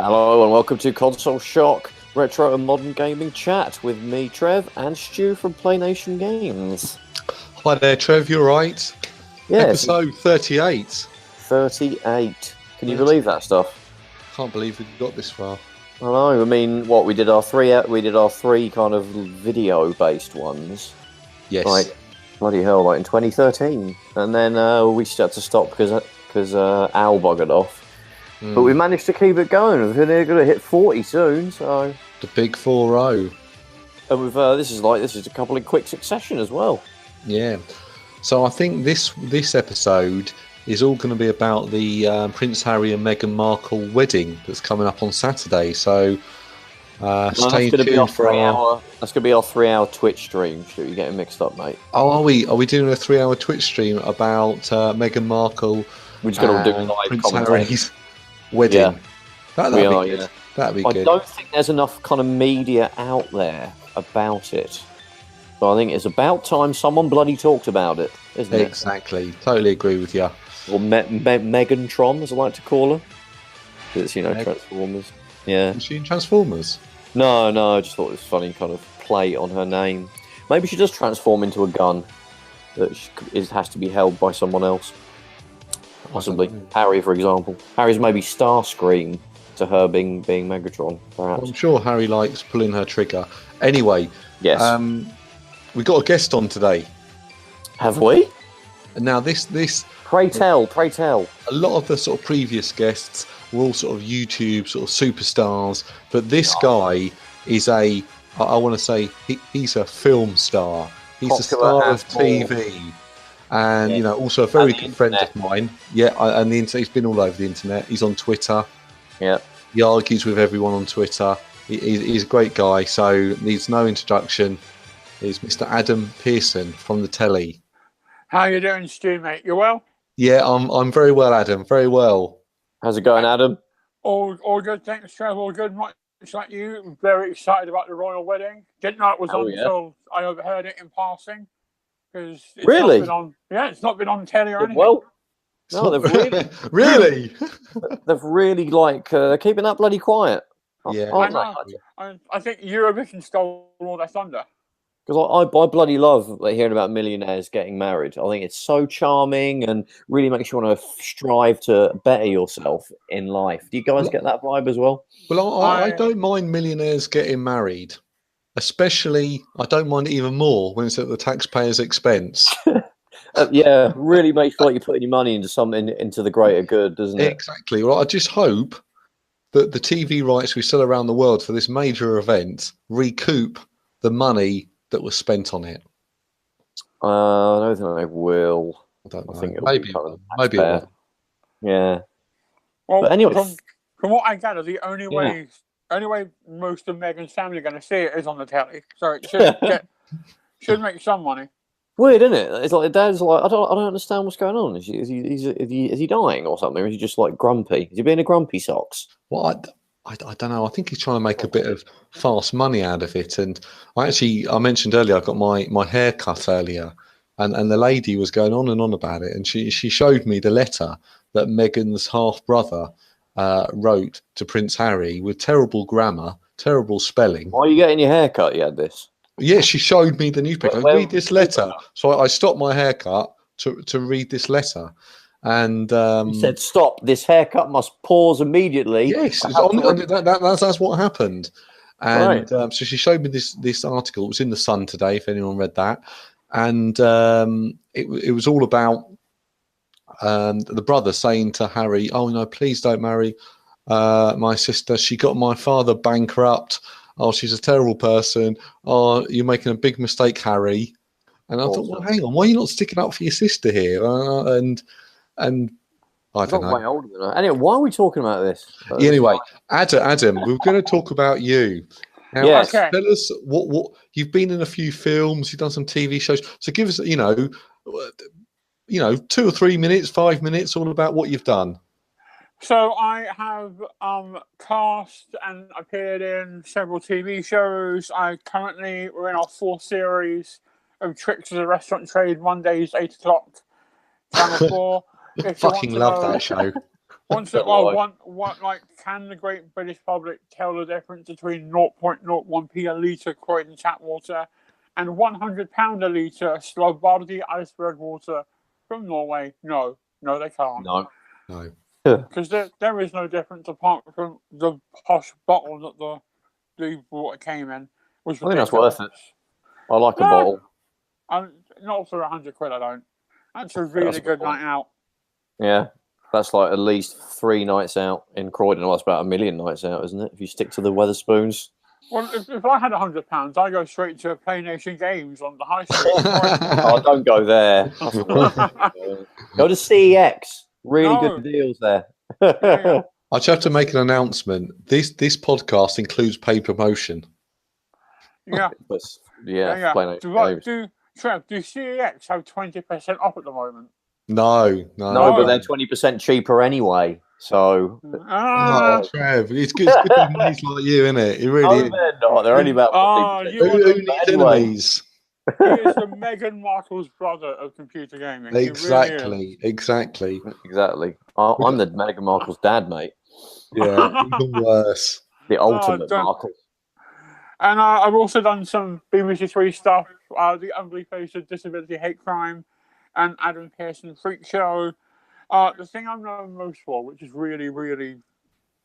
Hello and welcome to Console Shock, Retro and Modern Gaming Chat with me, Trev, and Stu from Playnation Games. Hi there, Trev, you alright? Yes. Episode 38. 38. Can you believe that stuff? Can't believe we got this far. I know. I mean, what we did our three kind of video-based ones. Yes. Like, bloody hell, like in 2013, and then we just had to stop because Al buggered off. But we managed to keep it going. We're going to hit 40 soon, so The big 4-0. and we've this is a couple in quick succession as well. Yeah. So I think this episode is all going to be about the Prince Harry and Meghan Markle wedding that's coming up on Saturday. So stay tuned for our... That's going to be our 3-hour Twitch stream. Stu, you're getting mixed up, mate. Oh, are we? Are we doing a 3-hour Twitch stream about Meghan Markle? We're just going to do live Prince commentary. Harry's wedding. Yeah. That'd be good. Yeah. That'd be I good. don't think there's enough kind of media out there about it. But I think it's about time someone bloody talked about it, isn't it? Exactly. Totally agree with you. Or Megan-tron, as I like to call her. It's, Transformers. Yeah. Is she in Transformers? No, I just thought it was funny kind of play on her name. Maybe she does transform into a gun that has to be held by someone else. Possibly. Harry, for example. Harry's maybe Starscream to her being Megatron, perhaps. Well, I'm sure Harry likes pulling her trigger. Anyway, Yes. we got a guest on today. Have we? And now this Pray tell. a lot of the sort of previous guests were all sort of YouTube sort of superstars, but this guy is I want to say he's a film star. He's a star of TV. And also a very good friend of mine. Yeah, and the internet. He's been all over the internet. He's on Twitter. Yeah, he argues with everyone on Twitter. He's a great guy. So needs no introduction. He's Mr. Adam Pearson from the telly. How you doing, Stu, mate? You well? Yeah, I'm very well, Adam. Very well. how's it going, Adam? All good, thanks, Trev. All good. Much like you, very excited about the royal wedding. Didn't know it was on until I overheard it in passing. Because Really? It's not been on telly or anything. Well, no, they've really, really, they've really keeping that bloody quiet. Yeah. I think Eurovision stole all their thunder. Because I bloody love hearing about millionaires getting married. I think it's so charming and really makes you want to strive to better yourself in life. Do you guys get that vibe as well? Well, I don't mind millionaires getting married. Especially, I don't mind it even more when it's at the taxpayer's expense. Yeah, really makes you like you're putting your money into something, into the greater good, doesn't it? Exactly. Well, I just hope that the TV rights we sell around the world for this major event recoup the money that was spent on it. I don't think they will. I don't know. I think Maybe it will. Yeah. Well, But anyway, from what I gather, the only way most of Meghan's family are going to see it is on the telly. So it should make some money. weird, isn't it? It's like Dad's like, I don't understand what's going on. Is he dying or something? Or is he just like grumpy? Is he being a grumpy socks? Well, I don't know. I think he's trying to make a bit of fast money out of it. And I mentioned earlier, I got my hair cut earlier, and the lady was going on and on about it. And she showed me the letter that Meghan's half brother wrote to Prince Harry with terrible grammar, terrible spelling. Why are you getting your hair cut? You had this? Yeah, she showed me the newspaper. Read this letter. So I stopped my haircut to read this letter. And he said, "Stop! This haircut must pause immediately." Yes, that's what happened. And so she showed me this article. It was in the Sun today, if anyone read that. And it was all about the brother saying to Harry, "Oh no, please don't marry my sister. She got my father bankrupt. Oh, she's a terrible person. Oh, you're making a big mistake, Harry." And I thought, well, hang on, why are you not sticking up for your sister here? And I don't know. Way older than her. Anyway, why are we talking about this? Anyway, Adam, we're going to talk about you. Now, yes. Okay. Tell us what you've been in a few films, you've done some TV shows. So give us, 2 or 3 minutes, 5 minutes, all about what you've done. So I have cast and appeared in several TV shows. We're in our 4th series of Tricks of the Restaurant Trade, Mondays, 8 o'clock, Channel 4. I fucking love that show. Can the great British public tell the difference between 0.01p a litre Croydon tap water and 100 pound a litre Slovardi iceberg water from Norway? No, they can't. No. Because there is no difference apart from the posh bottle that the water came in. I think that's worth it. I like a bottle. Not for 100 quid, I don't. That's a really good night out. Yeah, that's like at least 3 nights out in Croydon. Well, that's about 1 million nights out, isn't it? If you stick to the Wetherspoons. Well, if I had £100, I'd go straight to Playnation Games on the high street. Oh, don't go there. Go to CEX. Really good deals there. Yeah. I just have to make an announcement. This podcast includes paid promotion. Yeah. Trev, do CEX have 20% off at the moment? No, but they're 20% cheaper anyway. So, Trev, it's good to have mates like you, isn't it? It really is. They're not. They're only about 50%. Who needs enemies? He is the Meghan Markle's brother of computer gaming. Exactly. I'm the Meghan Markle's dad, mate. Yeah, even worse. The ultimate Markle. And I've also done some BBC Three stuff. The Ugly Face of Disability Hate Crime and Adam Pearson Freak Show. The thing I'm known most for, which is really, really,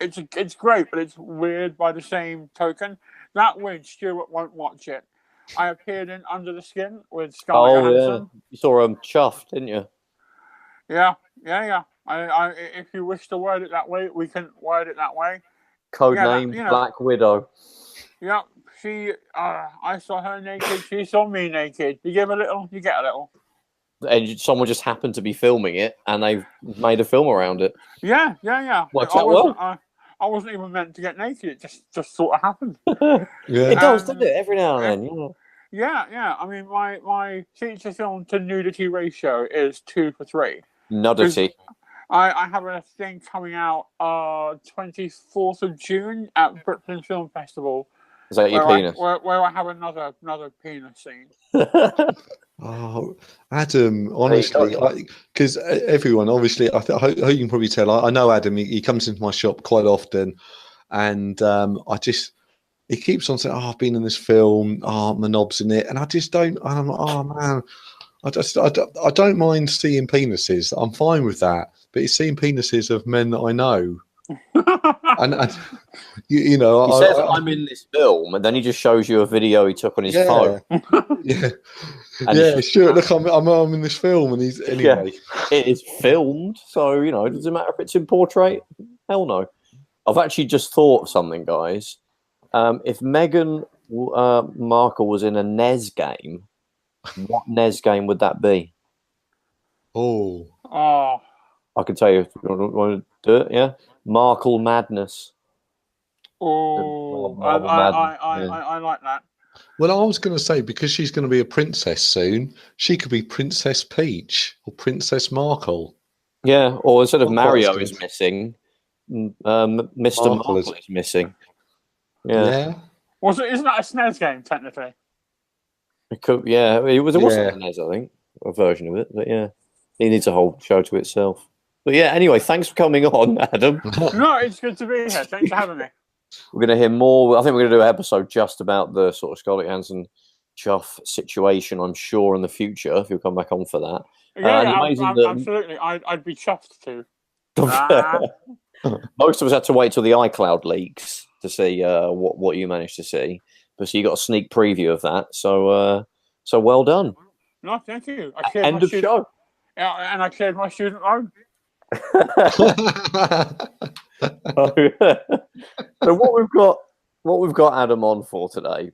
it's great, but it's weird by the same token. That weird Stuart won't watch it. I appeared in Under the Skin with Scarlett Johansson. Yeah. You saw Chuff, didn't you? Yeah. I if you wish to word it that way, we can word it that way. Codename Black Widow. Yeah, I saw her naked. She saw me naked. You give a little, you get a little. And someone just happened to be filming it, and they've made a film around it. Yeah. Works out well. I wasn't even meant to get naked. It just sort of happened. It does, doesn't it? Every now and then. Yeah. I mean, my feature film to nudity ratio is 2 for 3. Nudity. I have a thing coming out 24th of June at Brooklyn Film Festival. Is that your penis? Where I have another penis scene. Oh, Adam, honestly, because everyone, obviously, I hope you can probably tell. I know Adam. He comes into my shop quite often, and he keeps on saying, "Oh, I've been in this film. Oh, my knob's in it," and I just don't. And I'm like, "Oh man, I don't mind seeing penises. I'm fine with that. But it's seeing penises of men that I know." and you know, he says I'm in this film, and then he just shows you a video he took on his phone. Sure. Look, I'm in this film, and he's anyway. It is filmed, so does it matter if it's in portrait? Hell no. I've actually just thought of something, guys. If Meghan Markle was in a NES game, what NES game would that be? Oh. I can tell you if you want to do it. Yeah. Markle Madness. Oh, I like that. Well, I was going to say, because she's going to be a princess soon, she could be Princess Peach or Princess Markle. Yeah, or instead of Mario is missing, Mr. Markle is missing. Yeah. Isn't that a SNES game, technically? It could, yeah. It was a SNES, I think, a version of it. But yeah, it needs a whole show to itself. But yeah, anyway, thanks for coming on, Adam. No, it's good to be here. Thanks for having me. We're going to hear more. I think we're going to do an episode just about the sort of Scarlett Johansson Chuff situation, I'm sure, in the future, if you'll come back on for that. Yeah, absolutely. I'd be chuffed too. Most of us had to wait till the iCloud leaks to see what you managed to see. But so you got a sneak preview of that. So well done. No, thank you. End of show. Yeah, and I cleared my student loan. So what we've got Adam on for today,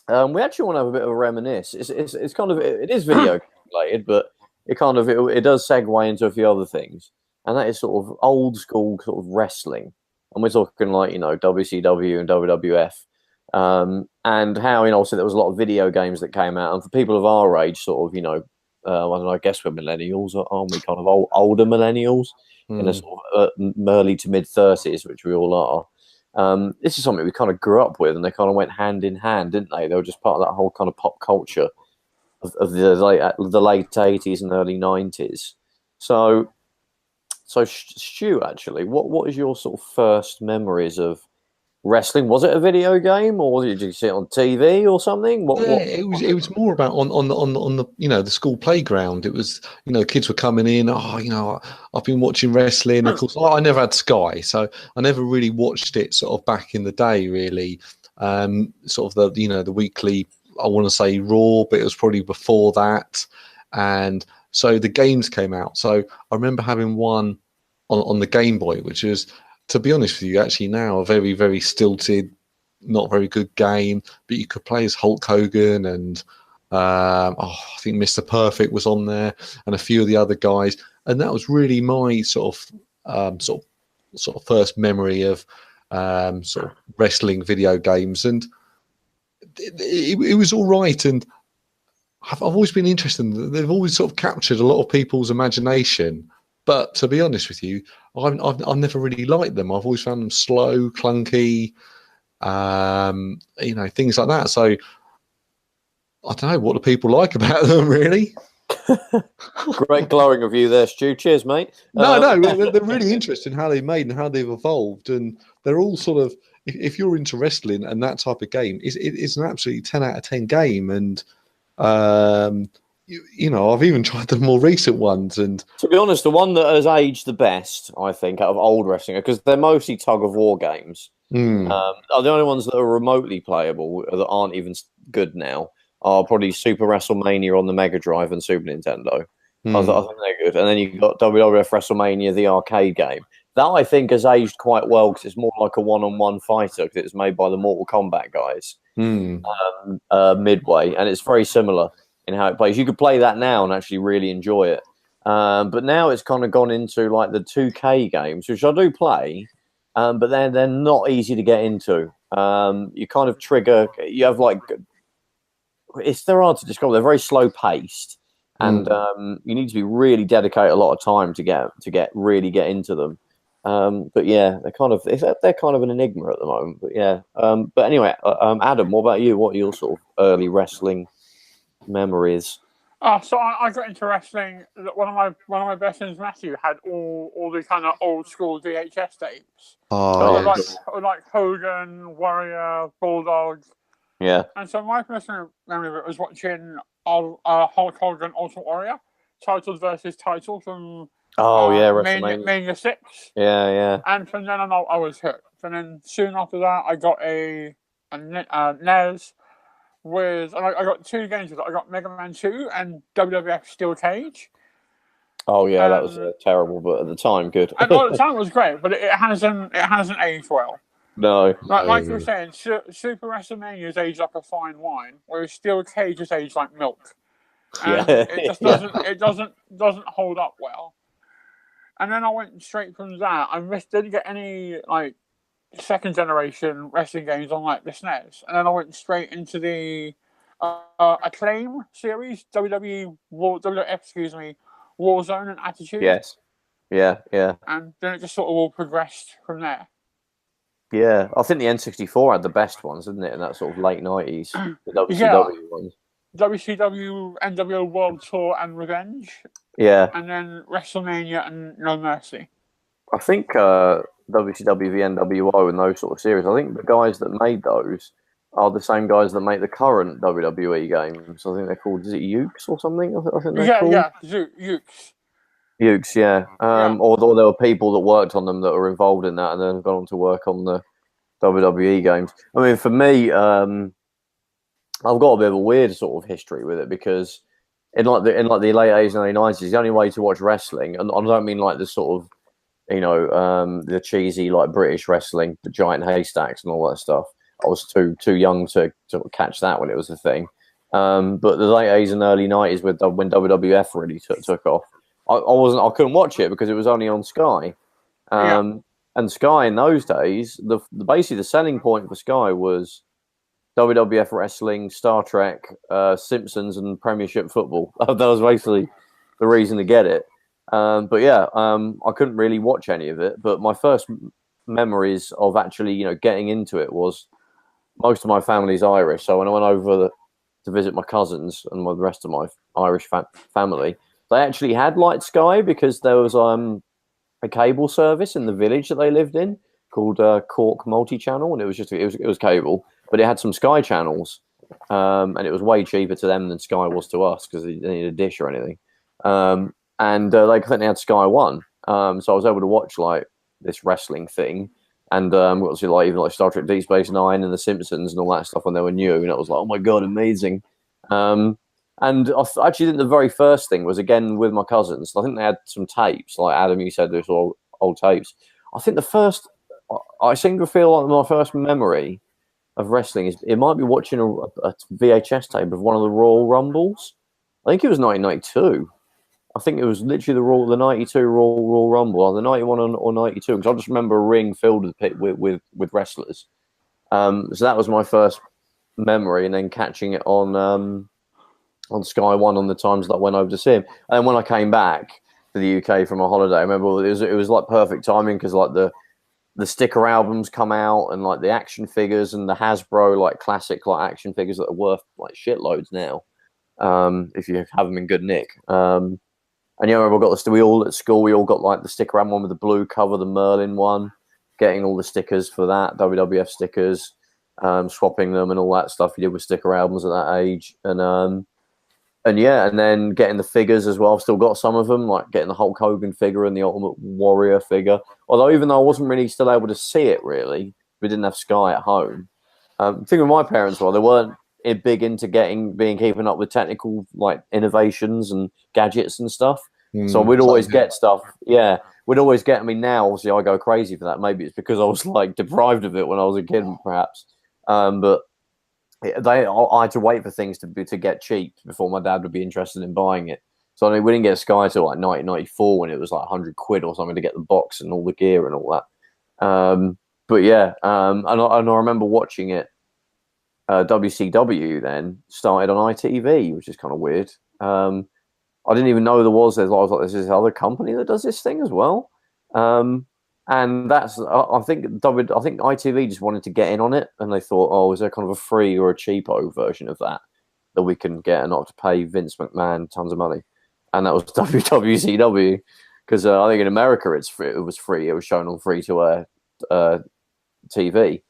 we actually want to have a bit of a reminisce. It's kind of it is video related, but it does segue into a few other things, and that is sort of old school sort of wrestling, and we're talking like WCW and WWF, and how also there was a lot of video games that came out, and for people of our age, sort of I don't know, I guess we're millennials, aren't we? Kind of older millennials in a sort of early to mid 30s, which we all are. This is something we kind of grew up with, and they kind of went hand in hand, didn't they? They were just part of that whole kind of pop culture of the late 80s and early 90s. So So, Stu, actually, what is your sort of first memories of wrestling? Was it a video game, or did you see it on TV or something? It was more about on the the school playground. It was kids were coming in. Oh, I've been watching wrestling. Of course, I never had Sky, so I never really watched it sort of back in the day. Really, sort of the weekly. I want to say Raw, but it was probably before that, and so the games came out. So I remember having one on the Game Boy, which was, to be honest with you, actually now a very, very stilted, not very good game, but you could play as Hulk Hogan and I think Mr. Perfect was on there and a few of the other guys, and that was really my sort of first memory of sort of wrestling video games, and it was all right. And I've always been interested. They've always sort of captured a lot of people's imagination. But to be honest with you, I've never really liked them. I've always found them slow, clunky, things like that. So I don't know, what do people like about them, really? Great glowing review there, Stu. Cheers, mate. No, they're really interesting how they've made and how they've evolved, and they're all sort of. If you're into wrestling and that type of game, it's an absolutely 10 out of 10 game, and I've even tried the more recent ones, and to be honest, the one that has aged the best, I think, out of old wrestling, because they're mostly tug of war games, are the only ones that are remotely playable that aren't even good now. Are probably Super WrestleMania on the Mega Drive and Super Nintendo. I think they're good. And then you've got WWF WrestleMania, the arcade game. That, I think, has aged quite well because it's more like a one-on-one fighter, because it was made by the Mortal Kombat guys, Midway, and it's very similar in how it plays. You could play that now and actually really enjoy it. But now it's kind of gone into like the 2K games, which I do play, but they're not easy to get into. You kind of trigger, you have like, they're hard to describe. They're very slow paced, and you need to be really dedicate a lot of time to really get into them. But yeah, they're kind of an enigma at the moment. But yeah, but anyway, Adam, what about you? What are your sort of early wrestling memories? So I got into wrestling. One of my best friends, Matthew, had all the kind of old school VHS tapes. Like Hogan, Warrior, Bulldog. Yeah. And so my personal memory of it was watching Hulk Hogan Ultimate Warrior, title versus title from WrestleMania. Mania 6. Yeah. And from then on, I was hooked. And then soon after that, I got a NES with, and I got two games with it. I got Mega Man 2 and WWF Steel Cage. Oh yeah, that was terrible, but at the time, good. At the time, it was great, but it hasn't aged well. No. Like you were saying, Super WrestleMania is aged like a fine wine, whereas Steel Cage is aged like milk. And it just doesn't hold up well. And then I went straight from that. I didn't get any like second generation wrestling games on like the SNES, and then I went straight into the Acclaim series, WWF, Warzone and Attitude. Yes. Yeah. And then it just sort of all progressed from there. Yeah, I think the N64 had the best ones, didn't it? In that sort of late 90s, the WCW ones. WCW, NWO World Tour and Revenge. Yeah. And then WrestleMania and No Mercy. I think WCW v NWO and those sort of series, I think the guys that made those are the same guys that make the current WWE games. I think they're called, is it Ukes or something? I think they're called. Yeah, Ukes. Ukes, yeah. Or there were people that worked on them that were involved in that and then gone on to work on the WWE games. I mean, for me, I've got a bit of a weird sort of history with it, because in the late 80s and early 90s, the only way to watch wrestling, and I don't mean like the sort of, the cheesy like British wrestling, the giant haystacks and all that stuff. I was too young to sort of catch that when it was a thing. But the late 80s and early 90s, when WWF really took off, I couldn't watch it because it was only on Sky. And Sky in those days, basically the selling point for Sky was WWF wrestling, Star Trek, Simpsons, and Premiership football. That was basically the reason to get it. But yeah, I couldn't really watch any of it. But my first memories of actually, getting into it was, most of my family's Irish. So when I went over to visit my cousins and the rest of my Irish family, they actually had Light Sky, because there was a cable service in the village that they lived in called Cork Multi-Channel, and it was cable, but it had some Sky channels, and it was way cheaper to them than Sky was to us because they didn't need a dish or anything. And they couldn't had Sky One, so I was able to watch like this wrestling thing, and obviously like even like Star Trek Deep Space Nine and The Simpsons and all that stuff when they were new, and it was like, oh my god, amazing. And I actually think the very first thing was again with my cousins. I think they had some tapes, like Adam, you said there's all old tapes. I think I seem to feel like my first memory of wrestling is it might be watching a VHS tape of one of the Royal Rumbles. I think it was 1992. I think it was literally the 92 Royal Rumble, or the 91 or 92, because I just remember a ring filled with wrestlers. So that was my first memory, and then catching it on Sky One on the times that I went over to see him. And when I came back to the UK from a holiday, I remember it was like perfect timing because like the sticker albums come out and like the action figures and the Hasbro like classic like action figures that are worth like shitloads now, if you have them in good nick. And yeah, we got we all at school. We all got like the sticker album one with the blue cover, the Merlin one. Getting all the stickers for that, WWF stickers, swapping them and all that stuff you did with sticker albums at that age. And yeah, and then getting the figures as well. I've still got some of them, like getting the Hulk Hogan figure and the Ultimate Warrior figure. Although even though I wasn't really still able to see it, really, we didn't have Sky at home. The thing with my parents was they weren't big into keeping up with technical like innovations and gadgets and stuff. So we'd always get stuff. Yeah, we'd always get. I mean, now obviously I go crazy for that. Maybe it's because I was like deprived of it when I was a kid, perhaps. But I had to wait for things to get cheap before my dad would be interested in buying it. So I mean, we didn't get Sky till like 1994 when it was like £100 or something to get the box and all the gear and all that. But yeah, and I remember watching it. WCW then started on ITV, which is kind of weird. I didn't even know there was. I was like, there's this other company that does this thing as well. And that's I think ITV just wanted to get in on it, and they thought, oh, is there kind of a free or a cheapo version of that we can get and not have to pay Vince McMahon tons of money? And that was WCW, because I think in America it was free. It was shown on free-to-air TV.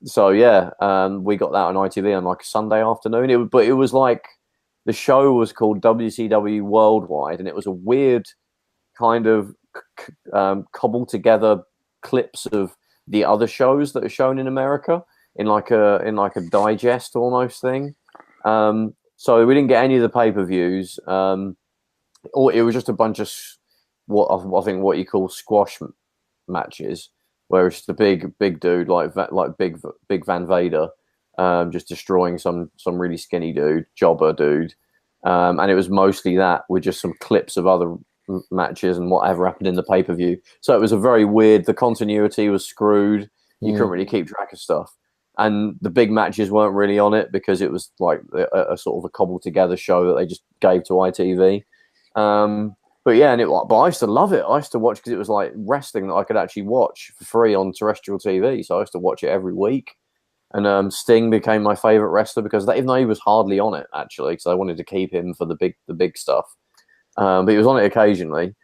So yeah, we got that on ITV on like a Sunday afternoon. But it was like the show was called WCW Worldwide, and it was a weird kind of cobbled together clips of the other shows that are shown in America in like a digest almost thing. So we didn't get any of the pay-per-views. Or it was just a bunch of what you call squash matches, where it's just a big dude like big Van Vader, just destroying some really skinny jobber dude, and it was mostly that with just some clips of other matches and whatever happened in the pay-per-view. So it was a very weird. The continuity was screwed. You couldn't really keep track of stuff, and the big matches weren't really on it because it was like a sort of a cobbled together show that they just gave to ITV. But yeah, but I used to love it. I used to watch because it was like wrestling that I could actually watch for free on terrestrial TV. So I used to watch it every week. And Sting became my favorite wrestler because even though he was hardly on it actually, because I wanted to keep him for the big stuff. But he was on it occasionally.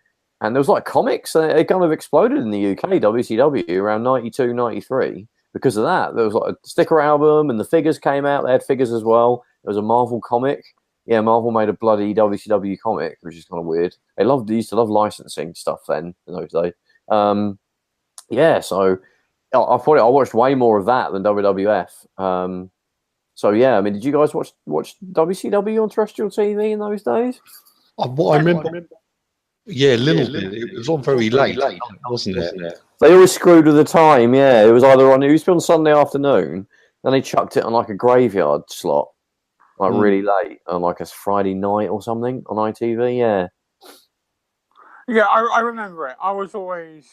And there was like comics. It kind of exploded in the UK, WCW, around 92, 93. Because of that, there was like a sticker album and the figures came out. They had figures as well. There was a Marvel comic. Yeah, Marvel made a bloody WCW comic, which is kind of weird. They used to love licensing stuff then in those days. Yeah, so I watched way more of that than WWF. So yeah, I mean, did you guys watch WCW on terrestrial TV in those days? What I remember, yeah, a little bit. It was on very late, wasn't it? They always screwed with the time. Yeah, it was either it used to be on Sunday afternoon, then they chucked it on like a graveyard slot. Like really late on like a Friday night or something on ITV, yeah. Yeah, I remember it. I was always,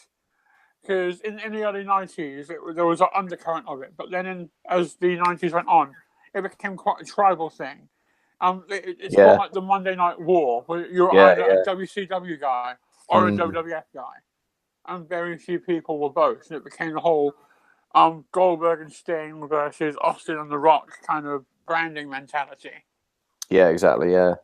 because in the early 90s, there was an undercurrent of it. But then as the 90s went on, it became quite a tribal thing. It's more like the Monday Night War, where you're either a WCW guy or a WWF guy. And very few people were both. And it became the whole Goldberg and Sting versus Austin and The Rock kind of branding mentality. Yeah, exactly. Yeah,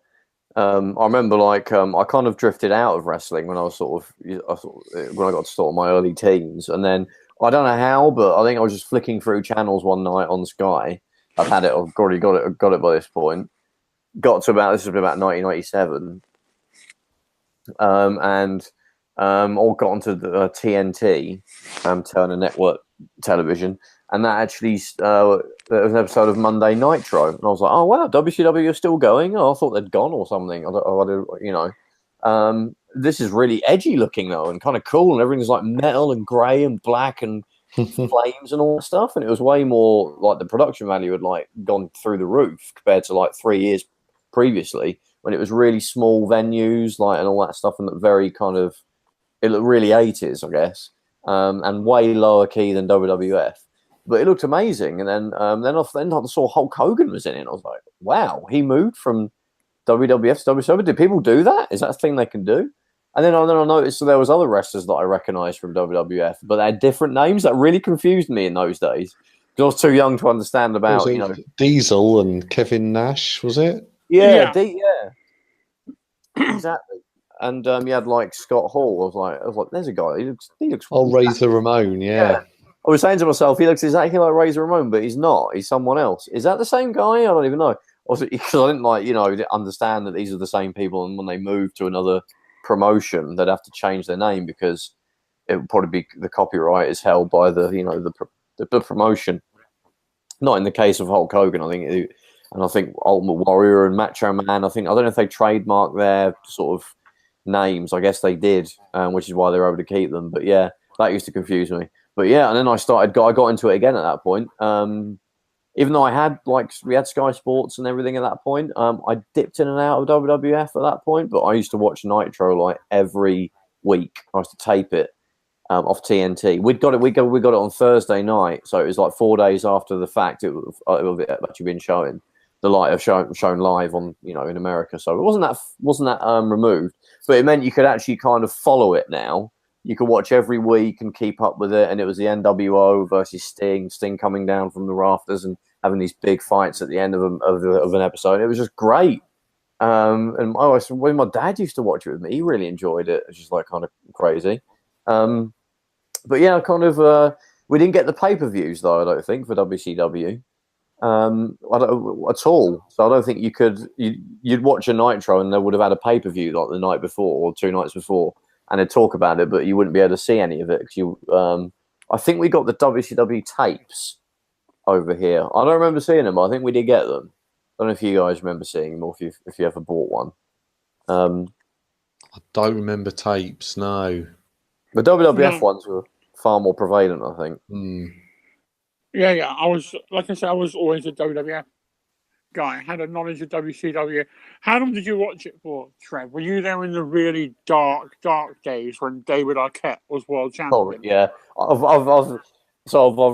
I remember like I kind of drifted out of wrestling when I was when I got to sort of my early teens, and then I don't know how, but I think I was just flicking through channels one night on Sky. I've had it, I've already got it by this point. Got to about, this was about 1997, and all got onto the TNT, Turner Network Television, and that actually there was an episode of Monday Nitro, and I was like, oh wow, WCW is still going. Oh, I thought they'd gone or something. This is really edgy looking though, and kind of cool, and everything's like metal and grey and black and flames and all that stuff, and it was way more like the production value had like gone through the roof compared to like 3 years previously when it was really small venues like and all that stuff, and very kind of, it looked really 80s, I guess, and way lower key than WWF. But it looked amazing. And then I saw Hulk Hogan was in it. And I was like, wow, he moved from WWF to WCW. Did people do that? Is that a thing they can do? And then I noticed there was other wrestlers that I recognised from WWF, but they had different names. That really confused me in those days because I was too young to understand about, Diesel and Kevin Nash, was it? Yeah. Exactly. And you had like Scott Hall. I was like, there's a guy. He looks. Oh, Razor Ramon, yeah. I was saying to myself, he looks exactly like Razor Ramon, but he's not. He's someone else. Is that the same guy? I don't even know. Also, because I didn't understand that these are the same people, and when they move to another promotion, they'd have to change their name because it would probably be the copyright is held by the promotion. Not in the case of Hulk Hogan, I think, and I think Ultimate Warrior and Macho Man. I don't know if they trademarked their sort of names. I guess they did, which is why they were able to keep them. But yeah, that used to confuse me. But yeah, and then I got into it again at that point. Even though we had Sky Sports and everything at that point, I dipped in and out of WWF at that point. But I used to watch Nitro like every week. I used to tape it off TNT. We got it on Thursday night, so it was like 4 days after the fact. It would have actually been shown. The light have shown live on in America, so it wasn't that removed. But it meant you could actually kind of follow it now. You could watch every week and keep up with it. And it was the NWO versus Sting coming down from the rafters and having these big fights at the end of an episode. It was just great. And when my dad used to watch it with me, he really enjoyed it. It's just like kind of crazy. But yeah, kind of. We didn't get the pay-per-views though. I don't think for WCW. I don't at all. So I don't think you'd watch a Nitro and they would have had a pay-per-view like the night before or 2 nights before. And they'd talk about it, but you wouldn't be able to see any of it. I think we got the WCW tapes over here. I don't remember seeing them, but I think we did get them. I don't know if you guys remember seeing them or if you ever bought one. I don't remember tapes, no. The WWF ones were far more prevalent, I think. Yeah. I was always a WWF guy. I had a knowledge of WCW. How long did you watch it for, Trev? Were you there in the really dark days when David Arquette was world champion? Oh yeah, I've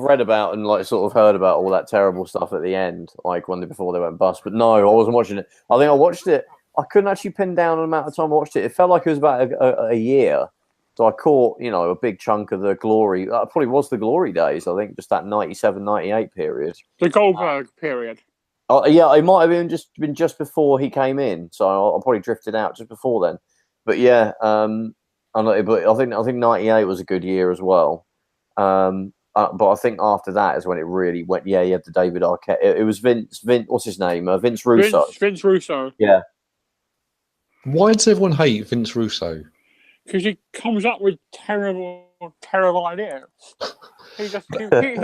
read about and like sort of heard about all that terrible stuff at the end, like before they went bust. But no, I wasn't watching it. I think I watched it. I couldn't actually pin down an amount of time I watched it. It felt like it was about a year. So I caught a big chunk of the glory. That probably was the glory days. I think just that 97, 98 period. The Goldberg period. Oh yeah, it might have been just before he came in, so I probably drifted out just before then. But yeah, but I think 98 was a good year as well. But I think after that is when it really went. Yeah, you had the David Arquette. It was Vince. What's his name? Vince Russo. Vince Russo. Yeah. Why does everyone hate Vince Russo? Because he comes up with terrible ideas. He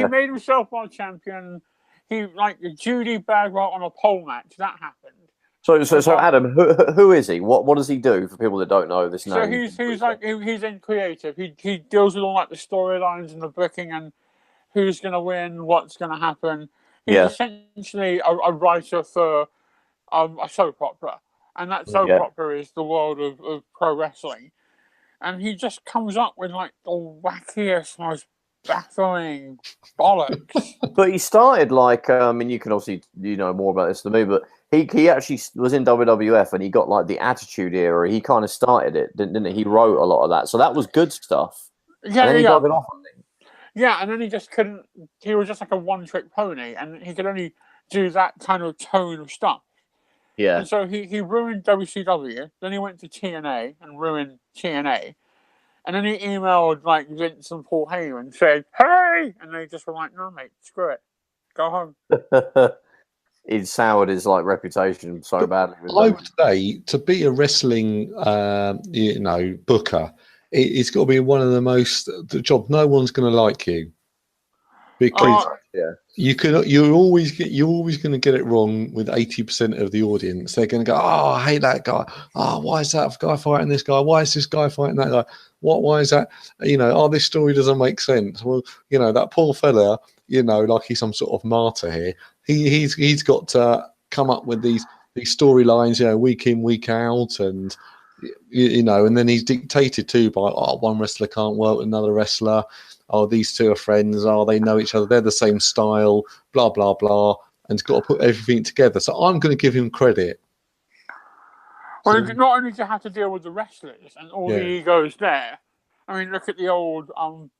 made himself world champion. He like Judy Bagwell on a pole match that happened. So Adam, who is he? What does he do for people that don't know this name? So he's in creative. He deals with all like the storylines and the booking and who's going to win, what's going to happen. He's essentially a writer for a soap opera, and that soap opera is the world of pro wrestling. And he just comes up with like the wackiest, most baffling bollocks. But he started like, you can obviously more about this than me, but he actually was in WWF and he got like the Attitude Era. He kind of started it, didn't he? He wrote a lot of that, so that was good stuff. Yeah, and then he got it off. Yeah, and then he just couldn't. He was just like a one-trick pony, and he could only do that kind of tone of stuff. Yeah. And so he ruined WCW. Then he went to TNA and ruined TNA. And then he emailed like Vince and Paul Heyman and said, "Hey!" And they just were like, "No, mate, screw it, go home." He'd soured his like reputation so badly. I would say to be a wrestling, booker, it's got to be one of the job. No one's going to like you because you're always going to get it wrong with 80% of the audience. They're going to go, "Oh, I hate that guy. Oh, why is that guy fighting this guy? Why is this guy fighting that guy? Why is that? This story doesn't make sense." Well, that poor fella, like he's some sort of martyr here. He's got to come up with these storylines, week in, week out, and and then he's dictated to by one wrestler can't work with another wrestler. Oh, these two are friends. Oh, they know each other. They're the same style. Blah blah blah. And he's got to put everything together. So I'm going to give him credit. Well, not only do you have to deal with the wrestlers and all the egos there. I mean, look at the old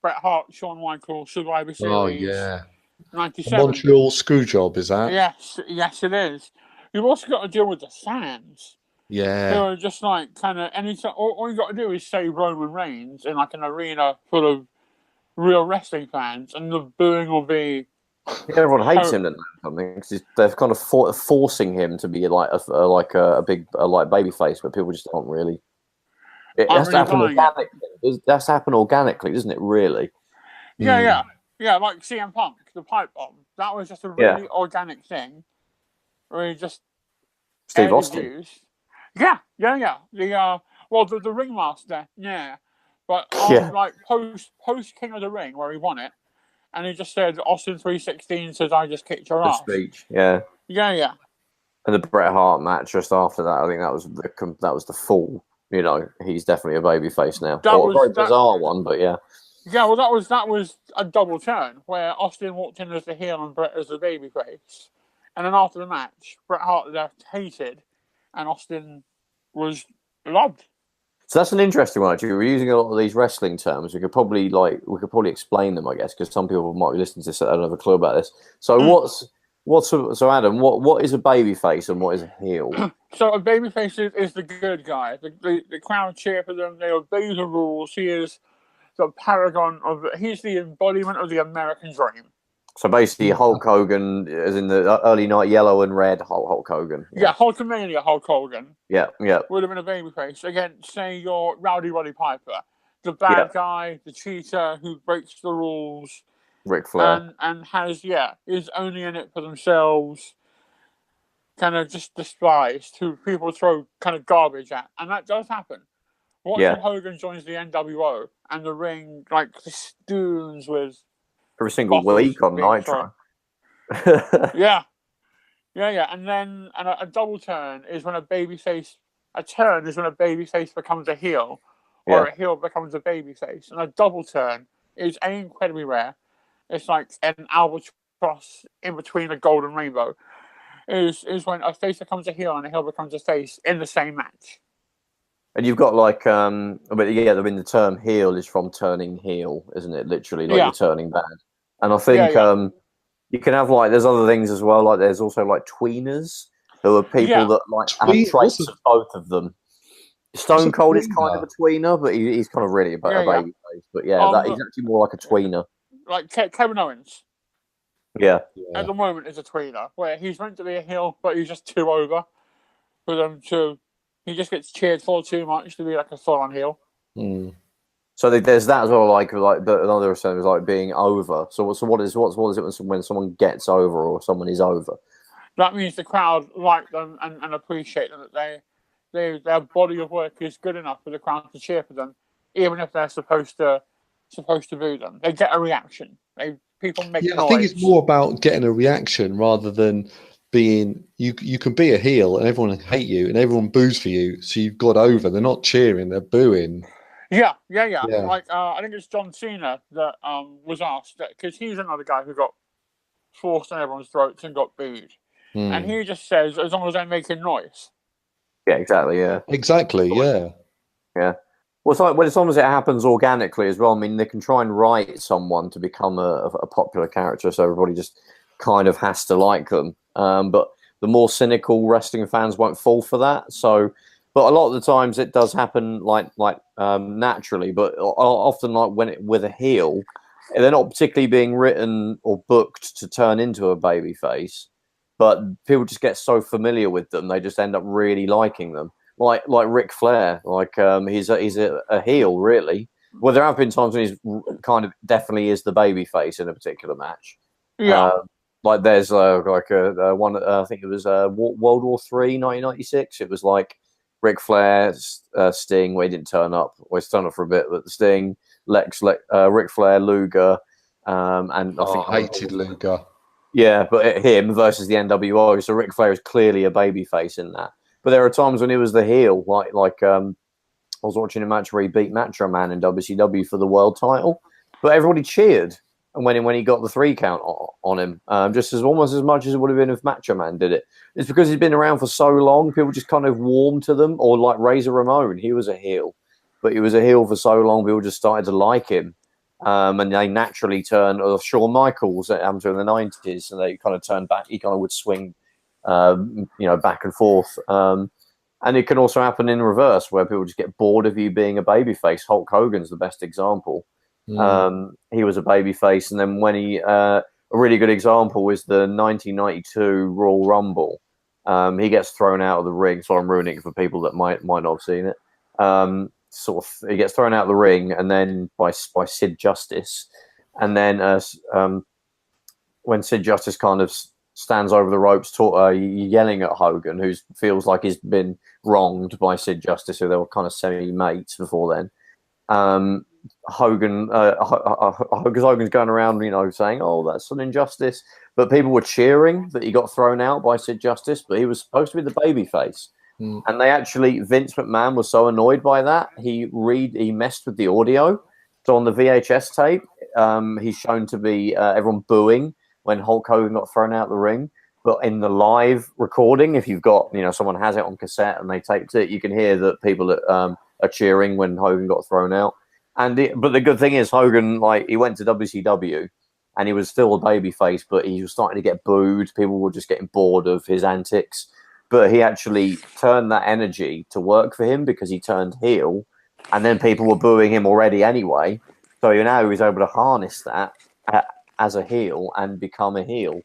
Bret Hart, Shawn Michaels, Survivor Series. Oh yeah. 97. The Montreal screw job, is that? Yes, it is. You've also got to deal with the fans. Yeah. Who are just like kind of anytime. All you got to do is say Roman Reigns in like an arena full of real wrestling fans, and the booing will be. Yeah, everyone hates him at something because they're kind of forcing him to be like a big babyface, but people just aren't really. It has to happen organically. That's happened organically, doesn't it? Really? Yeah. Like CM Punk, the pipe bomb. That was just a really organic thing. Where he just Steve Austin. Yeah. The ringmaster, but like post King of the Ring where he won it, and he just said Austin 316 says I just kicked your ass. Speech, yeah. And the Bret Hart match just after that, I think that was the full. He's definitely a babyface now. A very bizarre one, but yeah. Yeah, well, that was a double turn where Austin walked in as the heel and Bret as the babyface, and then after the match, Bret Hart left hated, and Austin was loved. So that's an interesting one. Actually, we're using a lot of these wrestling terms. We could probably explain them, I guess, because some people might be listening to this that don't have a clue about this. So so Adam, what is a babyface and what is a heel? So a babyface is the good guy. The crowd cheer for them. They obey the rules. He is the paragon he's the embodiment of the American dream. So basically, Hulk Hogan, as in the early night yellow and red Hulk Hogan. Yeah, Hulkamania Hulk Hogan. Yeah. Would have been a babyface. Against, say, your Rowdy Roddy Piper, the bad guy, the cheater who breaks the rules. Ric Flair. And is only in it for themselves, kind of just despised, who people throw kind of garbage at. And that does happen. What if Hogan joins the NWO and the ring, like, stews with... Every single week on Nitro. Yeah. And then a double turn is when a babyface becomes a heel, or a heel becomes a babyface. And a double turn is incredibly rare. It's like an albatross in between a golden rainbow. Is when a face becomes a heel and a heel becomes a face in the same match. And you've got like, the term heel is from turning heel, isn't it? Literally, like you're turning bad. And I think you can have there's other things as well. Like there's also like tweeners, who are people that like have traits of both of them. Stone Cold is kind of a tweener, but he's kind of really a babyface. But he's actually more like a tweener. Like Kevin Owens. Yeah. At the moment is a tweener, where he's meant to be a heel, but he's just too over for them to. He just gets cheered for too much to be like a full-on heel. So there's that as well, but another term is like being over. So what is it when someone gets over or someone is over? That means the crowd like them and appreciate them, that their body of work is good enough for the crowd to cheer for them, even if they're supposed to boo them. They get a reaction. People make noise. I think it's more about getting a reaction rather than being you can be a heel and everyone hate you and everyone boos for you, so you've got over. They're not cheering, they're booing. Yeah. Like I think it's John Cena that was asked, because he's another guy who got forced on everyone's throats and got booed, and he just says, as long as they're making noise. Yeah, exactly. Yeah, exactly. Yeah. Well, it's like as long as it happens organically as well. I mean, they can try and write someone to become a popular character, so everybody just kind of has to like them. But the more cynical wrestling fans won't fall for that. So, but a lot of the times it does happen naturally, but often with a heel, they're not particularly being written or booked to turn into a babyface, but people just get so familiar with them, they just end up really liking them. Like Ric Flair, he's a heel, really. Well, there have been times when he's kind of definitely is the babyface in a particular match. Yeah. There's one. I think it was World War III, 1996. It was like Ric Flair, Sting. Where he didn't turn up. Well, he's turned up for a bit, but Sting, Ric Flair, Luger, and I hated Luger. Yeah, but him versus the NWO. So Ric Flair is clearly a babyface in that. But there are times when he was the heel, I was watching a match where he beat Macho Man in WCW for the world title, but everybody cheered and when he got the 3 count on him, almost as much as it would have been if Macho Man did it. It's because he's been around for so long, people just kind of warm to them. Or like Razor Ramon, he was a heel, but he was a heel for so long, people just started to like him. And they naturally turned, or Shawn Michaels that happened in the 90s, and they kind of turned back. He kind of would swing, back and forth. And it can also happen in reverse, where people just get bored of you being a babyface. Hulk Hogan's the best example. He was a babyface, and then when a really good example is the 1992 Royal Rumble. He gets thrown out of the ring, so I'm ruining it for people that might not have seen it. He gets thrown out of the ring, and then by Sid Justice, and then when Sid Justice kind of stands over the ropes, yelling at Hogan, who feels like he's been wronged by Sid Justice, who they were kind of semi-mates before then. Hogan's going around, saying, "Oh, that's an injustice," but people were cheering that he got thrown out by Sid Justice, but he was supposed to be the babyface. And Vince McMahon was so annoyed by that, he messed with the audio. So on the VHS tape, he's shown to be everyone booing when Hulk Hogan got thrown out of the ring. But in the live recording, if you've got, someone has it on cassette and they taped it, you can hear that people are cheering when Hogan got thrown out. But the good thing is Hogan, he went to WCW and he was still a babyface, but he was starting to get booed. People were just getting bored of his antics. But he actually turned that energy to work for him because he turned heel, and then people were booing him already anyway. So now he was able to harness that as a heel and become a heel.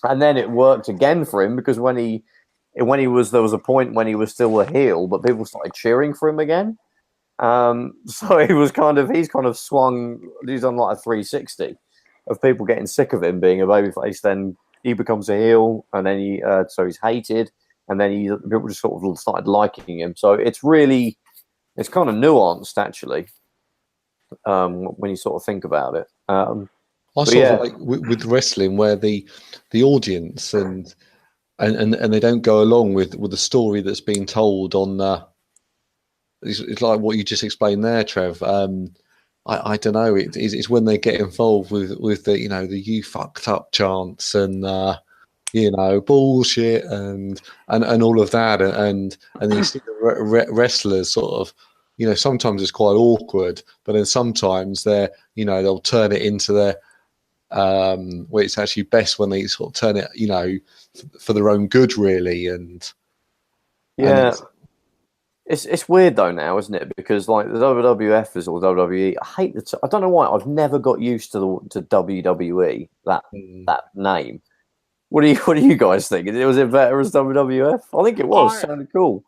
And then it worked again for him because there was a point when he was still a heel, but people started cheering for him again. So he's kind of swung. He's done like a 360 of people getting sick of him being a babyface. Then he becomes a heel, and then he's hated, and then people just sort of started liking him. So it's kind of nuanced actually, when you sort of think about it. I sort of with wrestling, where the audience and they don't go along with the story that's being told on. It's like what you just explained there, Trev. I don't know. It's when they get involved with the the "you fucked up" chants and bullshit and all of that, and you see the wrestlers sort of, sometimes it's quite awkward, but then sometimes they'll turn it into their where it's actually best when they sort of turn it for their own good, really. And it's weird though now, isn't it? Because like the WWF is or WWE, I don't know why I've never got used to WWE that name. What do you guys think? Was it better as WWF? I think it was. Sounded cool.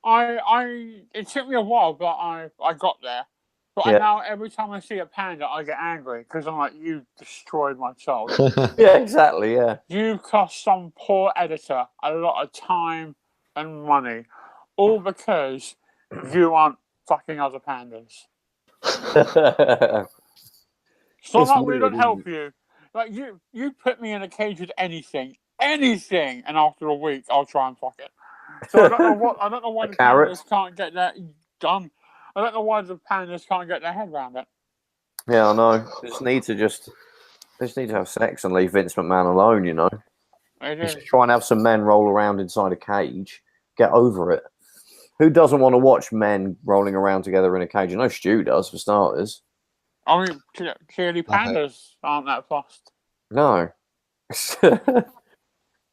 It took me a while, but I got there. But now every time I see a panda, I get angry because I'm like, you destroyed my child. Yeah, exactly. Yeah, you cost some poor editor a lot of time and money, all because you aren't fucking other pandas. It's not like we don't help you. Like you put me in a cage with anything, and after a week I'll try and fuck it. So I don't know why the pandas can't get that done. I don't know why the pandas can't get their head around it. Yeah, I know. They just need to have sex and leave Vince McMahon alone. Just try and have some men roll around inside a cage. Get over it. Who doesn't want to watch men rolling around together in a cage? Stu does, for starters. I mean, clearly pandas aren't that fussed. No.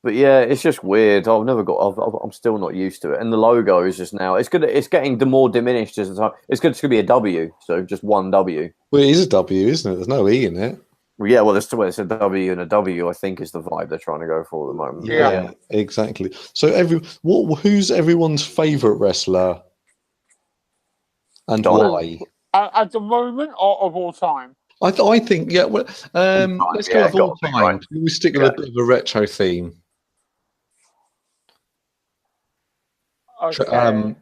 But yeah, it's just weird. I'm still not used to it, and the logo is just now. It's good. It's getting more diminished as the time. It's good. It's going to be a W, so just one W. Well, it is a W, isn't it? There's no E in it. Well, yeah, well, it's a W and a W. I think is the vibe they're trying to go for at the moment. Yeah, exactly. So who's everyone's favorite wrestler, and why? At the moment or of all time? I think Well, let's go of all time. Right. We stick with a bit of a retro theme. Okay. Go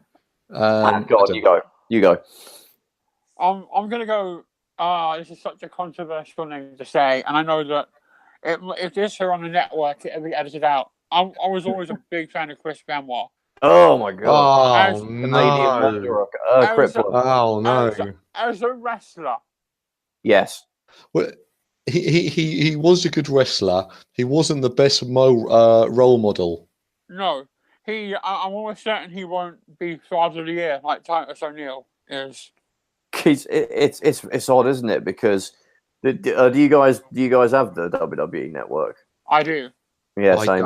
on, you go. I'm gonna go. This is such a controversial name to say, and I know that if this were on the network, it'd be edited out. I was always a big fan of Chris Benoit. Oh my god! Oh no! Oh no! As a wrestler. Yes. Well, he was a good wrestler. He wasn't the best role model. No, I'm almost certain he won't be Father of the Year like Titus O'Neil is. It's odd, isn't it? Because do you guys have the WWE Network? I do. Yeah, same.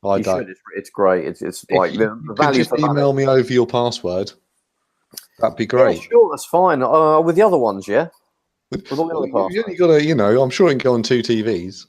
I don't. It's great. It's like the value. Just email me over your password. That'd be great. Yeah, sure, that's fine. With the other ones, yeah. With all the other passwords. You only got to, I'm sure it can go on 2 TVs.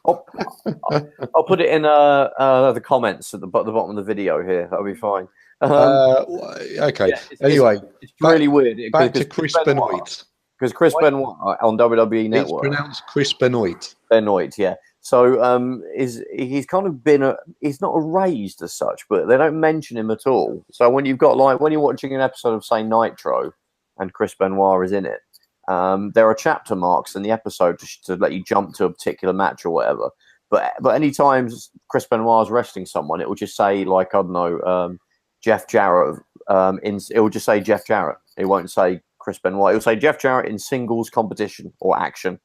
I'll put it in the comments at the bottom of the video here. That'll be fine. Okay. Yeah, anyway, it's really weird. Back to Chris Benoit. Because Chris Benoit on WWE Network. It's pronounced Chris Benoit. Benoit, yeah. So he's kind of been he's not erased as such, but they don't mention him at all. So when you've got when you're watching an episode of say Nitro, and Chris Benoit is in it, there are chapter marks in the episode to let you jump to a particular match or whatever. But any times Chris Benoit is wrestling someone, it will just say I don't know, Jeff Jarrett. It will just say Jeff Jarrett. It won't say Chris Benoit. It will say Jeff Jarrett in singles competition or action.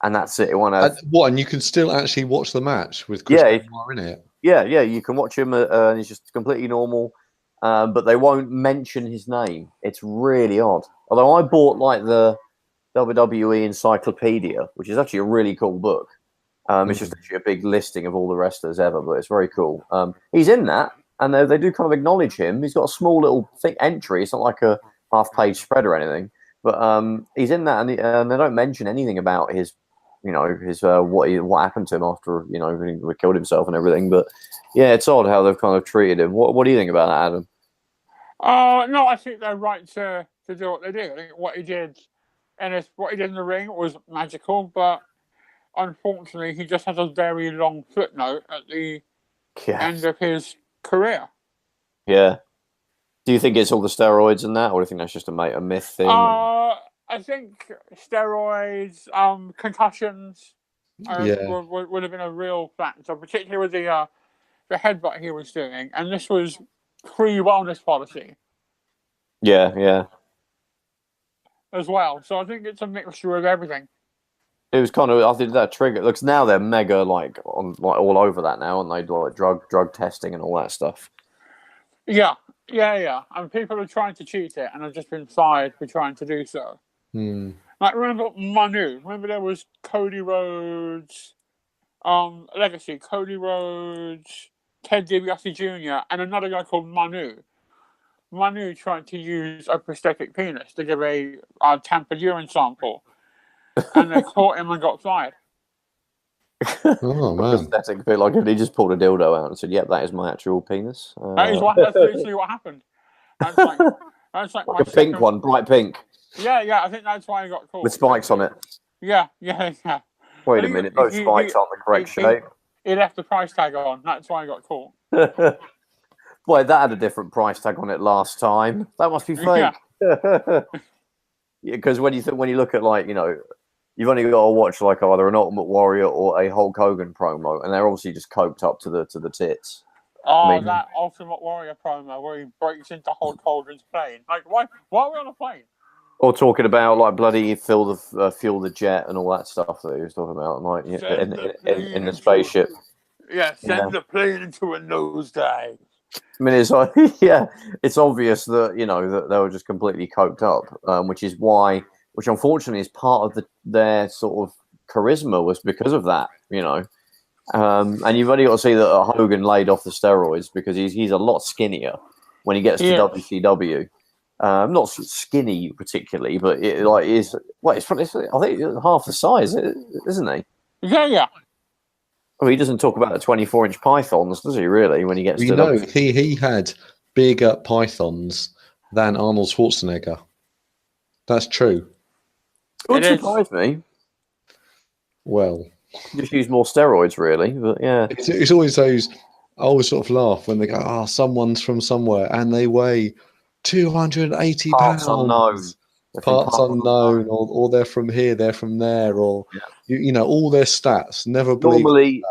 And that's it. It won't have... and you can still actually watch the match with Chris Benoit in it. Yeah, you can watch him, and he's just completely normal. But they won't mention his name. It's really odd. Although I bought the WWE Encyclopedia, which is actually a really cool book. It's just actually a big listing of all the wrestlers ever, but it's very cool. He's in that, and they do kind of acknowledge him. He's got a small little entry. It's not like a half-page spread or anything, but he's in that, and they don't mention anything about his. His what happened to him after he killed himself and everything. But yeah, it's odd how they've kind of treated him. What do you think about that, Adam? No, I think they're right to do what they do. I think what he did in the ring was magical, but unfortunately, he just has a very long footnote at the end of his career. Yeah. Do you think it's all the steroids and that, or do you think that's just a myth thing? I think steroids, concussions would have been a real factor, particularly with the headbutt he was doing. And this was pre-wellness policy. Yeah. As well. So I think it's a mixture of everything. It was kind of, I think that trigger, looks now they're mega all over that now, and they do drug testing and all that stuff. Yeah. And people are trying to cheat it and have just been fired for trying to do so. Like, remember Manu? Remember there was Cody Rhodes, Legacy, Cody Rhodes, Ted DiBiase Jr., and another guy called Manu. Manu tried to use a prosthetic penis to give a tampered urine sample, and they caught him and got fired. Oh man! Prosthetic, bit like if he just pulled a dildo out and said, "Yep, that is my actual penis." That's literally what happened. That's like a pink one, bright pink. Yeah, I think that's why he got caught. With spikes on it. Yeah. Wait a minute, those spikes aren't the correct shape. He left the price tag on, that's why he got caught. Boy, that had a different price tag on it last time. That must be fake. Yeah, because when you look at you've only got to watch either an Ultimate Warrior or a Hulk Hogan promo, and they're obviously just coked up to the tits. That Ultimate Warrior promo where he breaks into Hulk Hogan's plane. Why are we on a plane? Or talking about bloody fuel the jet and all that stuff that he was talking about, in the spaceship. Yeah, send the plane into a nosedive. I mean, it's it's obvious that that they were just completely coked up, which unfortunately is part of their sort of charisma was because of that, And you've only got to see that Hogan laid off the steroids because he's a lot skinnier when he gets to WCW. Not skinny particularly, but it's I think half the size, isn't he? Yeah. Well, he doesn't talk about the 24-inch pythons, does he? Really, when he gets to WCW? He had bigger pythons than Arnold Schwarzenegger. That's true. Would surprise me. Well, just use more steroids, really. But yeah, it's always those. I always sort of laugh when they go, "Oh, someone's from somewhere," and they weigh 280 parts pounds. Parts unknown, or they're from here, they're from there, or you know all their stats. Never believe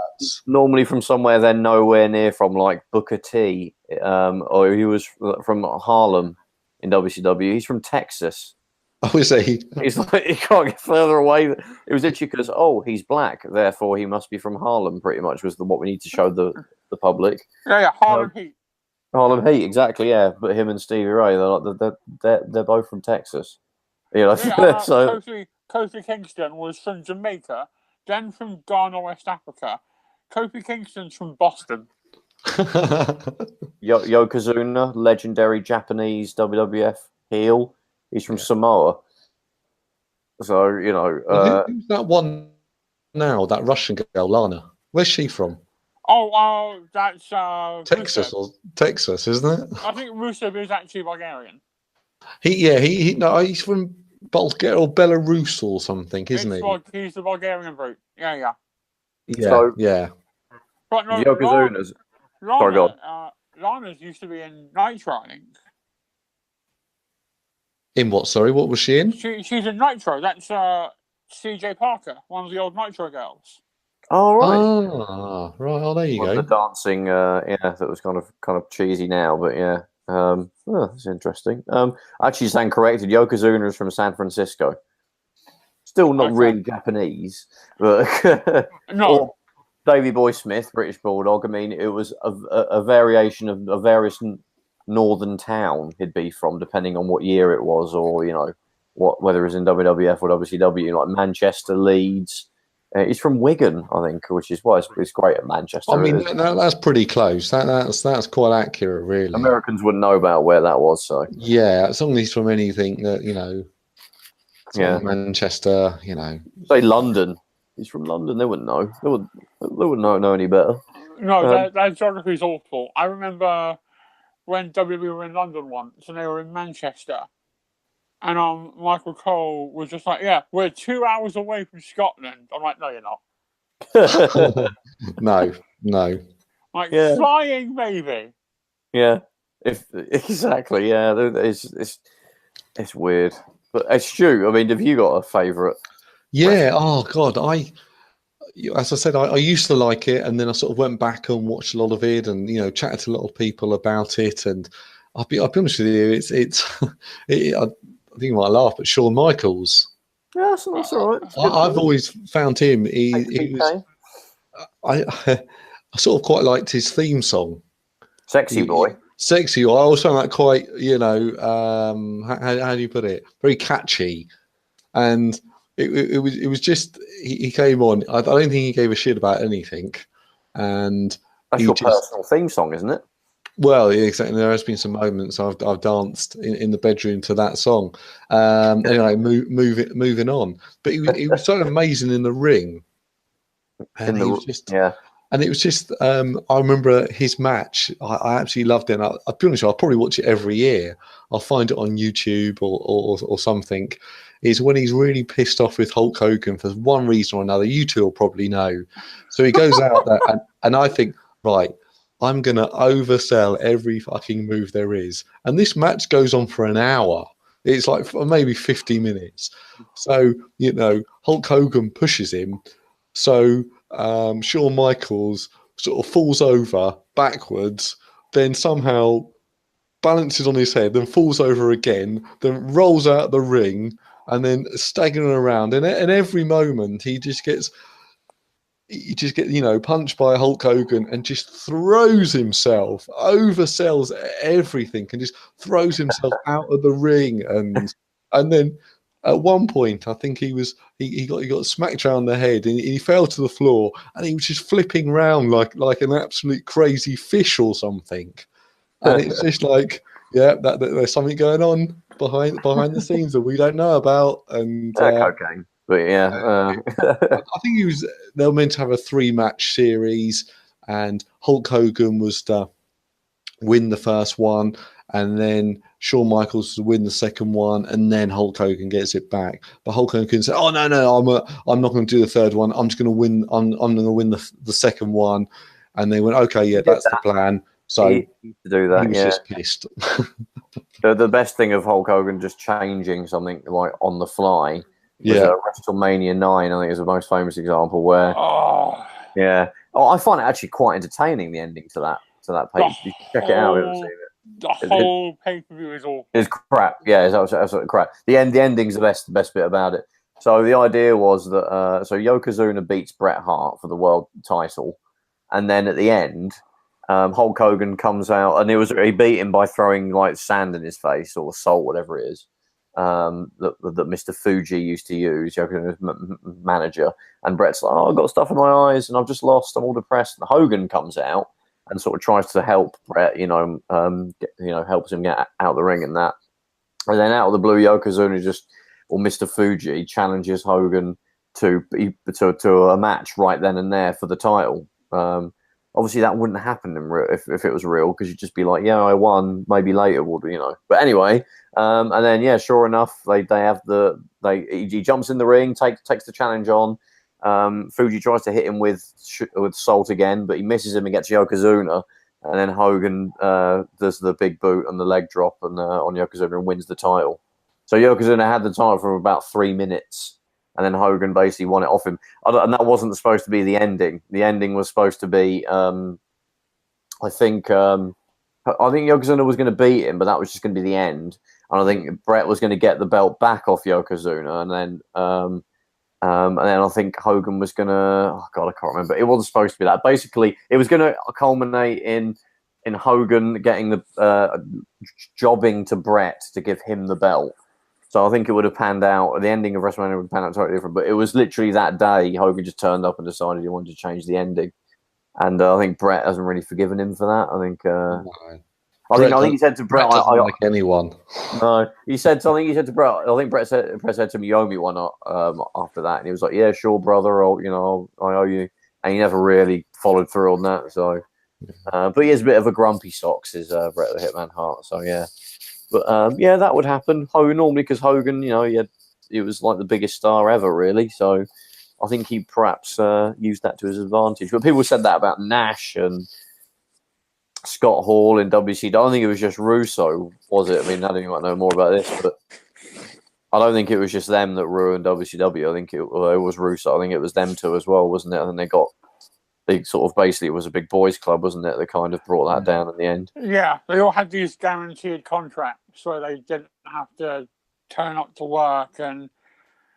normally from somewhere they're nowhere near from, like Booker T, or he was from Harlem in WCW. He's from Texas. Oh, is he? He's like, he can't get further away. It was literally because, he's black, therefore he must be from Harlem. Pretty much was what we need to show the public. Yeah, Harlem Heat. Harlem Heat, exactly. Yeah, but him and Stevie Ray, they're both from Texas. You know, so Kofi Kingston was from Jamaica, then from Ghana, West Africa. Kofi Kingston's from Boston. Yokozuna, legendary Japanese WWF heel. He's from Samoa. So, you know... who's that one now, that Russian girl, Lana? Where's she from? That's... Texas, Russo. or Texas, isn't it? I think Russo is actually Bulgarian. He's from Bulgaria or Belarus or something, isn't he? He's the Bulgarian brute. Yeah. So, yeah. But no, Yokozuna's... Sorry, God. Lana's used to be in Nitro, I think. In what? Sorry, what was she in? She's in Nitro. That's CJ Parker, one of the old Nitro girls. Oh, right. Ah, right. Oh, there you go. The dancing, that was kind of cheesy now, but yeah. That's interesting. Actually, stand corrected. Yokozuna is from San Francisco. Still not really Japanese, but no. Or Davey Boy Smith, British Bulldog. I mean, it was a variation of a various northern town he'd be from, depending on what year it was, or you know, whether it was in WWF or WCW, like Manchester, Leeds. He's from Wigan, I think, which is why it's great at Manchester. I mean, that's pretty close. That's quite accurate, really. Americans wouldn't know about where that was, so yeah. As long as he's from anything that you know, Manchester, you know, say London. He's from London. They wouldn't know. They wouldn't know any better. No, that geography's awful. I remember when WWE were in London once, and they were in Manchester. And Michael Cole was just like, "Yeah, we're 2 hours away from Scotland." I'm like, "No, you're not." No. Like flying, maybe. Yeah, exactly. Yeah, it's weird. But Stu, I mean, have you got a favourite? Yeah. Oh God, as I said, I used to like it, and then I sort of went back and watched a lot of it, and you know, chatted to a lot of people about it. And I'll be honest with you, I think you might laugh, but Shawn Michaels. Yeah, that's all right. I've always found him. He was. I sort of quite liked his theme song. Sexy Boy. Sexy. I always found that quite, you know, how do you put it? Very catchy, and it was just he came on. I don't think he gave a shit about anything, and that's your personal theme song, isn't it? Well, yeah, exactly. There has been some moments I've danced in the bedroom to that song. Anyway, moving on. But he was so amazing in the ring, and he was just And it was just I remember his match. I absolutely loved it. And I'll be honest, I'll probably watch it every year. I'll find it on YouTube or something. Is when he's really pissed off with Hulk Hogan for one reason or another. You two will probably know. So he goes out there, and I think, right, I'm going to oversell every fucking move there is. And this match goes on for an hour. It's like maybe 50 minutes. So, you know, Hulk Hogan pushes him. So Shawn Michaels sort of falls over backwards, then somehow balances on his head, then falls over again, then rolls out the ring, and then staggering around. And every moment he just gets... you know, punched by Hulk Hogan and just throws himself, oversells everything, and just throws himself out of the ring, and then at one point, I think he got smacked around the head and he fell to the floor and he was just flipping around like an absolute crazy fish or something. And it's just like, yeah, there's something going on behind the scenes that we don't know about. And cocaine, but yeah, I think they were meant to have a 3-match series, and Hulk Hogan was to win the first one, and then Shawn Michaels to win the second one, and then Hulk Hogan gets it back. But Hulk Hogan said, "Oh no, I'm not going to do the third one. I'm just going to win. I'm going to win the second one." And they went, "Okay, yeah, that's the plan." So he used to do that. He was just pissed. The best thing of Hulk Hogan just changing something like on the fly was WrestleMania 9. I think is the most famous example where, I find it actually quite entertaining, the ending to that page. You check it out. The whole pay-per-view is awful. It's crap. Yeah, it's absolutely crap. The ending's the best bit about it. So the idea was that Yokozuna beats Bret Hart for the world title, and then at the end, Hulk Hogan comes out, and he beat him by throwing like sand in his face or salt, whatever it is, that Mr. Fuji used to use, Yokozuna's manager. And Bret's like, "Oh, I've got stuff in my eyes, and I've just lost. I'm all depressed." And Hogan comes out and sort of tries to help Bret, helps him get out of the ring and that. And then out of the blue, Yokozuna or Mr. Fuji challenges Hogan to a match right then and there for the title. Obviously, that wouldn't happen if it was real, because you'd just be like, "Yeah, I won. Maybe later we'll." But anyway, and then sure enough, he jumps in the ring, takes the challenge on. Fuji tries to hit him with salt again, but he misses him and gets Yokozuna. And then Hogan does the big boot and the leg drop on Yokozuna and wins the title. So Yokozuna had the title for about 3 minutes. And then Hogan basically won it off him. And that wasn't supposed to be the ending. The ending was supposed to be, I think Yokozuna was going to beat him, but that was just going to be the end. And I think Bret was going to get the belt back off Yokozuna. And then I think Hogan was going to, I can't remember. It wasn't supposed to be that. Basically, it was going to culminate in Hogan getting the jobbing to Bret to give him the belt. So I think it would have panned out. The ending of WrestleMania would have panned out totally different. But it was literally that day Hogan just turned up and decided he wanted to change the ending. And I think Bret hasn't really forgiven him for that. I think he said to Bret, doesn't like anyone. No, he said something. He said to Bret. I think Bret said to him, "You owe me one." After that, and he was like, "Yeah, sure, brother. I owe you." And he never really followed through on that. So, but he is a bit of a grumpy socks, is Bret the Hitman Hart. So yeah. But that would happen. Normally, because Hogan, he was like the biggest star ever, really. So I think he perhaps used that to his advantage. But people said that about Nash and Scott Hall in WCW. I don't think it was just Russo, was it? I mean, I don't think you might know more about this, but I don't think it was just them that ruined WCW. I think it was Russo. I think it was them two as well, wasn't it? And they sort of basically, it was a big boys club, wasn't it? They kind of brought that down in the end. Yeah, they all had these guaranteed contracts where they didn't have to turn up to work and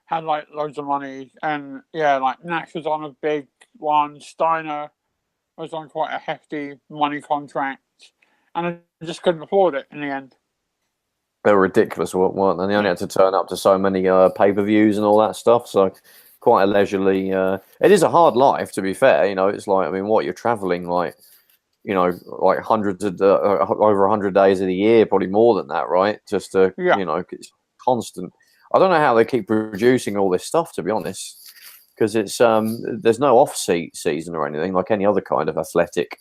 had like loads of money. And like Nash was on a big one. Steiner was on quite a hefty money contract, and I just couldn't afford it in the end. They were ridiculous, weren't they? They only had to turn up to so many pay-per-views and all that stuff. So quite a leisurely. It is a hard life, to be fair. It's like, I mean, what you're traveling like, like hundreds of over 100 days of the year, probably more than that, right? Just to it's constant. I don't know how they keep producing all this stuff, to be honest, because it's there's no off-season or anything like any other kind of athletic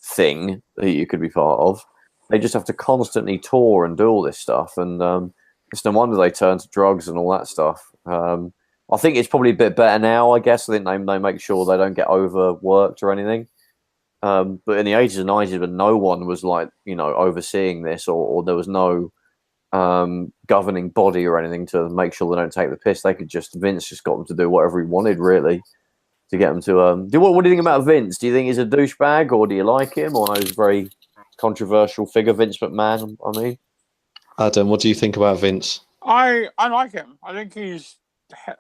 thing that you could be part of. They just have to constantly tour and do all this stuff, and it's no wonder they turn to drugs and all that stuff. I think it's probably a bit better now, I guess. I think they make sure they don't get overworked or anything. But in the 80s and 90s, when no one was like, overseeing this, or there was no governing body or anything to make sure they don't take the piss, Vince just got them to do whatever he wanted, really, to get them to what do you think about Vince? Do you think he's a douchebag, or do you like him? Or no, he's a very controversial figure, Vince McMahon, I mean. Adam, what do you think about Vince? I like him. I think he's,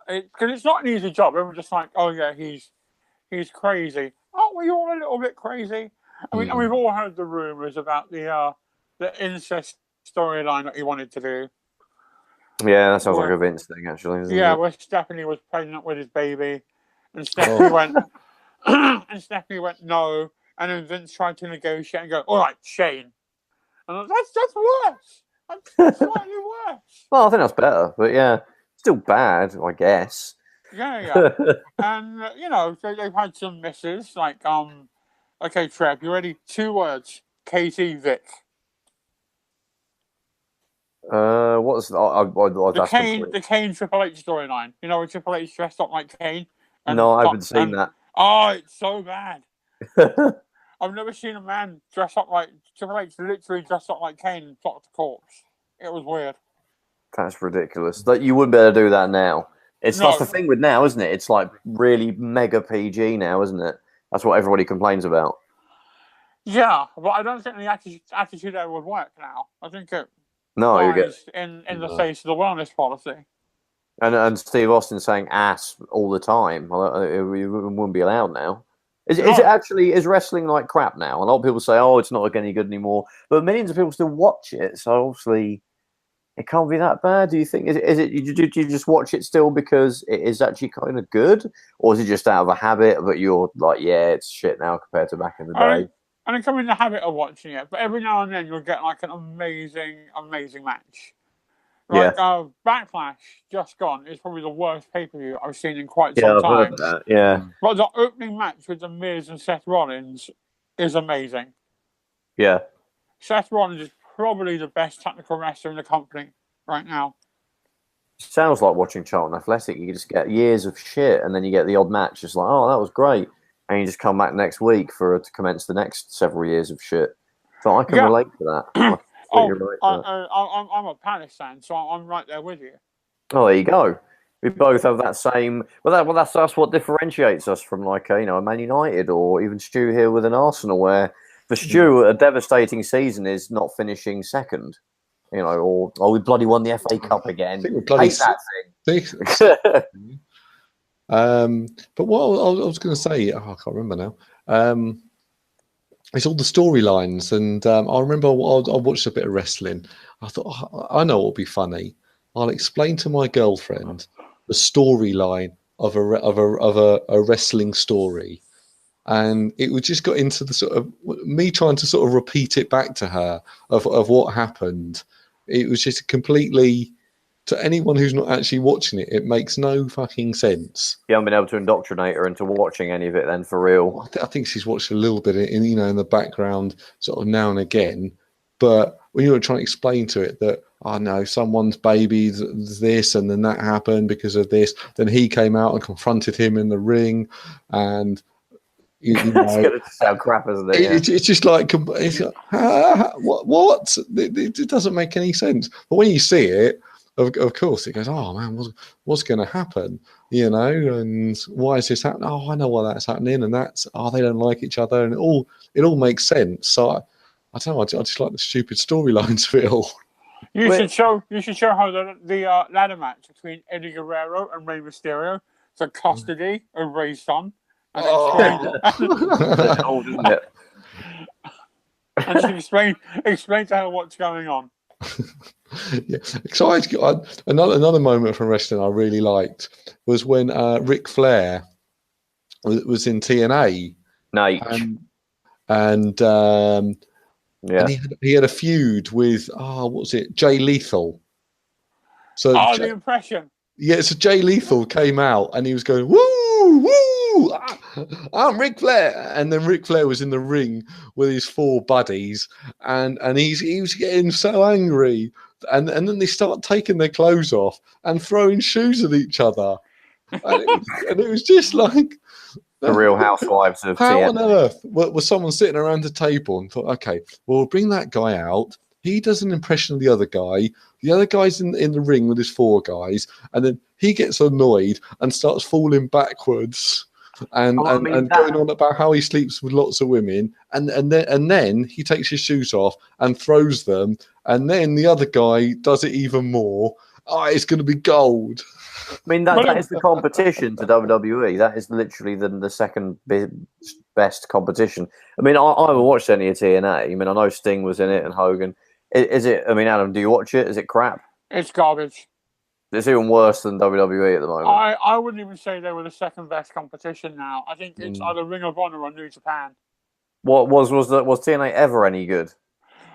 because it's not an easy job. Everyone's just like, oh yeah, he's crazy. Aren't we all a little bit crazy? I mean, and we've all heard the rumors about the incest storyline that he wanted to do. Yeah, that sounds like a Vince thing, actually. Yeah, where Stephanie was pregnant with his baby, and Stephanie went, and Stephanie went no, and then Vince tried to negotiate and go, all right, Shane, and that's worse. That's slightly worse. Well, I think that's better, but yeah, still bad, I guess. Yeah. And they've had some misses, like okay, Trev, you ready? 2 words: Katie Vick. What's the Kane Triple H storyline? You know, where Triple H dressed up like Kane. No, I haven't seen that. Oh, it's so bad. I've never seen a man dress up like Triple H. Literally dressed up like Kane and plucked the corpse. It was weird. That's ridiculous. That you wouldn't be able to do that now. That's the thing with now, isn't it? It's like really mega PG now, isn't it? That's what everybody complains about. Yeah, but I don't think the attitude era would work now. I think it you get in the face of the wellness policy. And Steve Austin saying ass all the time. It wouldn't be allowed now. Is it actually, is wrestling like crap now? A lot of people say, oh, it's not any good anymore. But millions of people still watch it, so obviously it can't be that bad. Do you think? Do you just watch it still because it is actually kind of good? Or is it just out of a habit, but you're like, yeah, it's shit now compared to back in the day? I don't come in the habit of watching it, but every now and then you'll get like an amazing match. Like Backlash, just gone, is probably the worst pay-per-view I've seen in quite some time. I've heard that, yeah. But the opening match with The Miz and Seth Rollins is amazing. Yeah. Seth Rollins is probably the best technical wrestler in the company right now. Sounds like watching Charlton Athletic. You just get years of shit, and then you get the odd match. It's like, oh, that was great. And you just come back next week to commence the next several years of shit. So I can relate to that. I'm a Palace fan, so I'm right there with you. Oh, there you go. We both have that same. Well, that's what differentiates us from like a Man United or even Stu here with an Arsenal, where for Stu a devastating season is not finishing second. Or we bloody won the FA Cup again. I think we're bloody hate that thing. But what I was going to say, I can't remember now. It's all the storylines, and I remember I watched a bit of wrestling. I thought, I know what would be funny. I'll explain to my girlfriend the storyline of a wrestling story, and it would just got into the sort of me trying to sort of repeat it back to her of what happened. It was just completely, to anyone who's not actually watching it, it makes no fucking sense. You haven't been able to indoctrinate her into watching any of it then, for real? I think she's watched a little bit in the background sort of now and again. But when you're trying to explain to it that, oh no, someone's baby, this, and then that happened because of this, then he came out and confronted him in the ring, and it's going to sound crap, isn't it? It's just like, what? It doesn't make any sense. But when you see it, of course, it goes, oh man, what's going to happen? And why is this happening? Oh, I know why that's happening, and that's they don't like each other, and it all makes sense. So I don't know. I just like the stupid storylines of it all. You should show how the ladder match between Eddie Guerrero and Rey Mysterio, the custody of Rey's son. And old, isn't it? And explain to her what's going on. Yeah. So another moment from wrestling I really liked was when Ric Flair was in TNA. And he had a feud with what was it? Jay Lethal. So the impression. Yeah, so Jay Lethal came out and he was going, woo, woo, I'm Ric Flair. And then Ric Flair was in the ring with his 4 buddies, and he was getting so angry. And then they start taking their clothes off and throwing shoes at each other. And it was just like... The Real Housewives of How on earth was someone sitting around a table and thought, okay, well, we'll bring that guy out. He does an impression of the other guy. The other guy's in the ring with his 4 guys. And then he gets annoyed and starts falling backwards and going on about how he sleeps with lots of women. And then he takes his shoes off and throws them. And then the other guy does it even more. It's going to be gold. I mean, that is the competition to WWE. That is literally the second best competition. I mean, I haven't watched any of TNA. I mean, I know Sting was in it and Hogan. Is it? I mean, Adam, do you watch it? Is it crap? It's garbage. It's even worse than WWE at the moment. I wouldn't even say they were the second best competition now. I think it's either Ring of Honor or New Japan. Was TNA ever any good?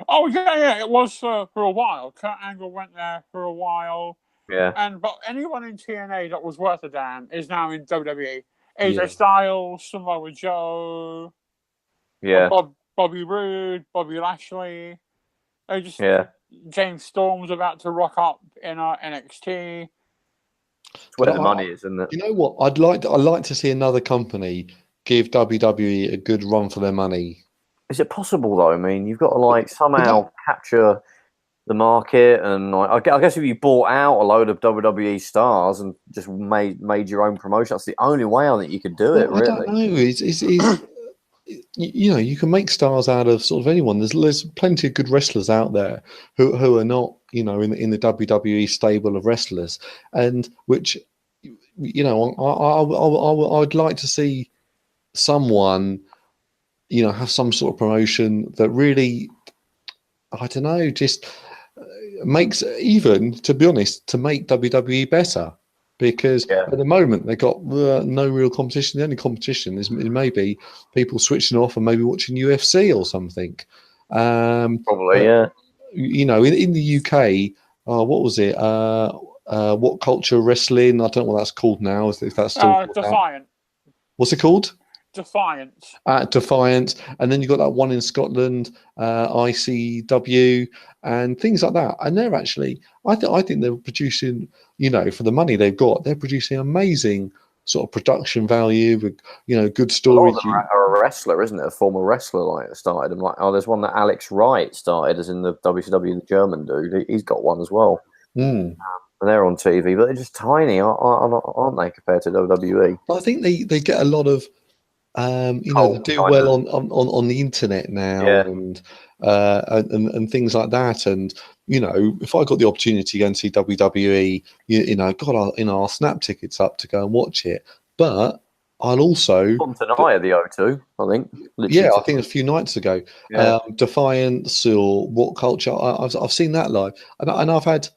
Oh yeah, it was for a while. Kurt Angle went there for a while. Yeah. But anyone in TNA that was worth a damn is now in WWE. AJ Styles, Samoa Joe, Bobby Roode, Bobby Lashley. James Storm's about to rock up in NXT. It's where the money is, isn't it? You know what? I'd like to see another company give WWE a good run for their money. Is it possible though? I mean, you've got to somehow capture the market, and I guess if you bought out a load of WWE stars and just made your own promotion, that's the only way I think you could do it. Really, I don't know. It's you can make stars out of sort of anyone. There's plenty of good wrestlers out there who are not in the WWE stable of wrestlers, and which I'd like to see someone have some sort of promotion that really, I don't know, just makes, even to be honest, to make WWE better, because at the moment they've got no real competition. The only competition is maybe people switching off and maybe watching UFC or something. Probably, yeah. In the UK, what was it? What Culture Wrestling? I don't know what that's called now. If that's still Defiant. What's it called? Defiance. Defiance, and then you got that one in Scotland, ICW, and things like that. And they're actually, I think they're producing, for the money they've got, they're producing amazing sort of production value with, good stories. Are a wrestler, isn't it? A former wrestler started. And there's one that Alex Wright started, as in the WCW, the German dude. He's got one as well. And they're on TV, but they're just tiny, aren't they, compared to WWE? I think they get a lot of. They do well on the internet now, and things like that. And if I got the opportunity to go and see WWE, I'll snap tickets up to go and watch it. But I'll also tonight at the O2, I think. I think a few nights ago. Defiance or What Culture. I've seen that live, and I've had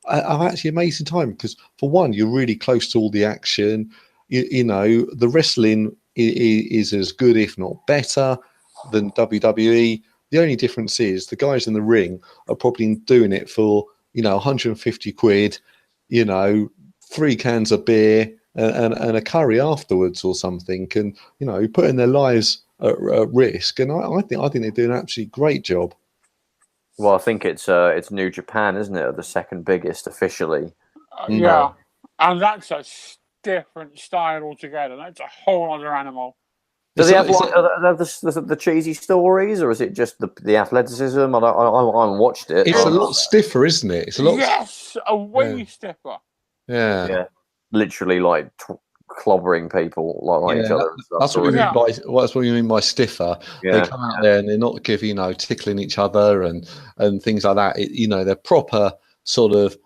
actually amazing time, because for one, you're really close to all the action. The wrestling is as good, if not better, than WWE. The only difference is the guys in the ring are probably doing it for 150 quid, 3 cans of beer and a curry afterwards or something, and putting their lives at risk. And I think they do an absolutely great job. Well, I think it's New Japan, isn't it? The second biggest officially. Yeah, and that's a different style altogether. That's a whole other animal. Does he have the cheesy stories, or is it just the athleticism? I haven't watched it. It's a lot stiffer, isn't it? It's a lot. Yes, a way stiffer. Yeah. Literally clobbering people like each other. And stuff. That's what you mean by stiffer. They come out there and they're not tickling each other and things like that. They're proper sort of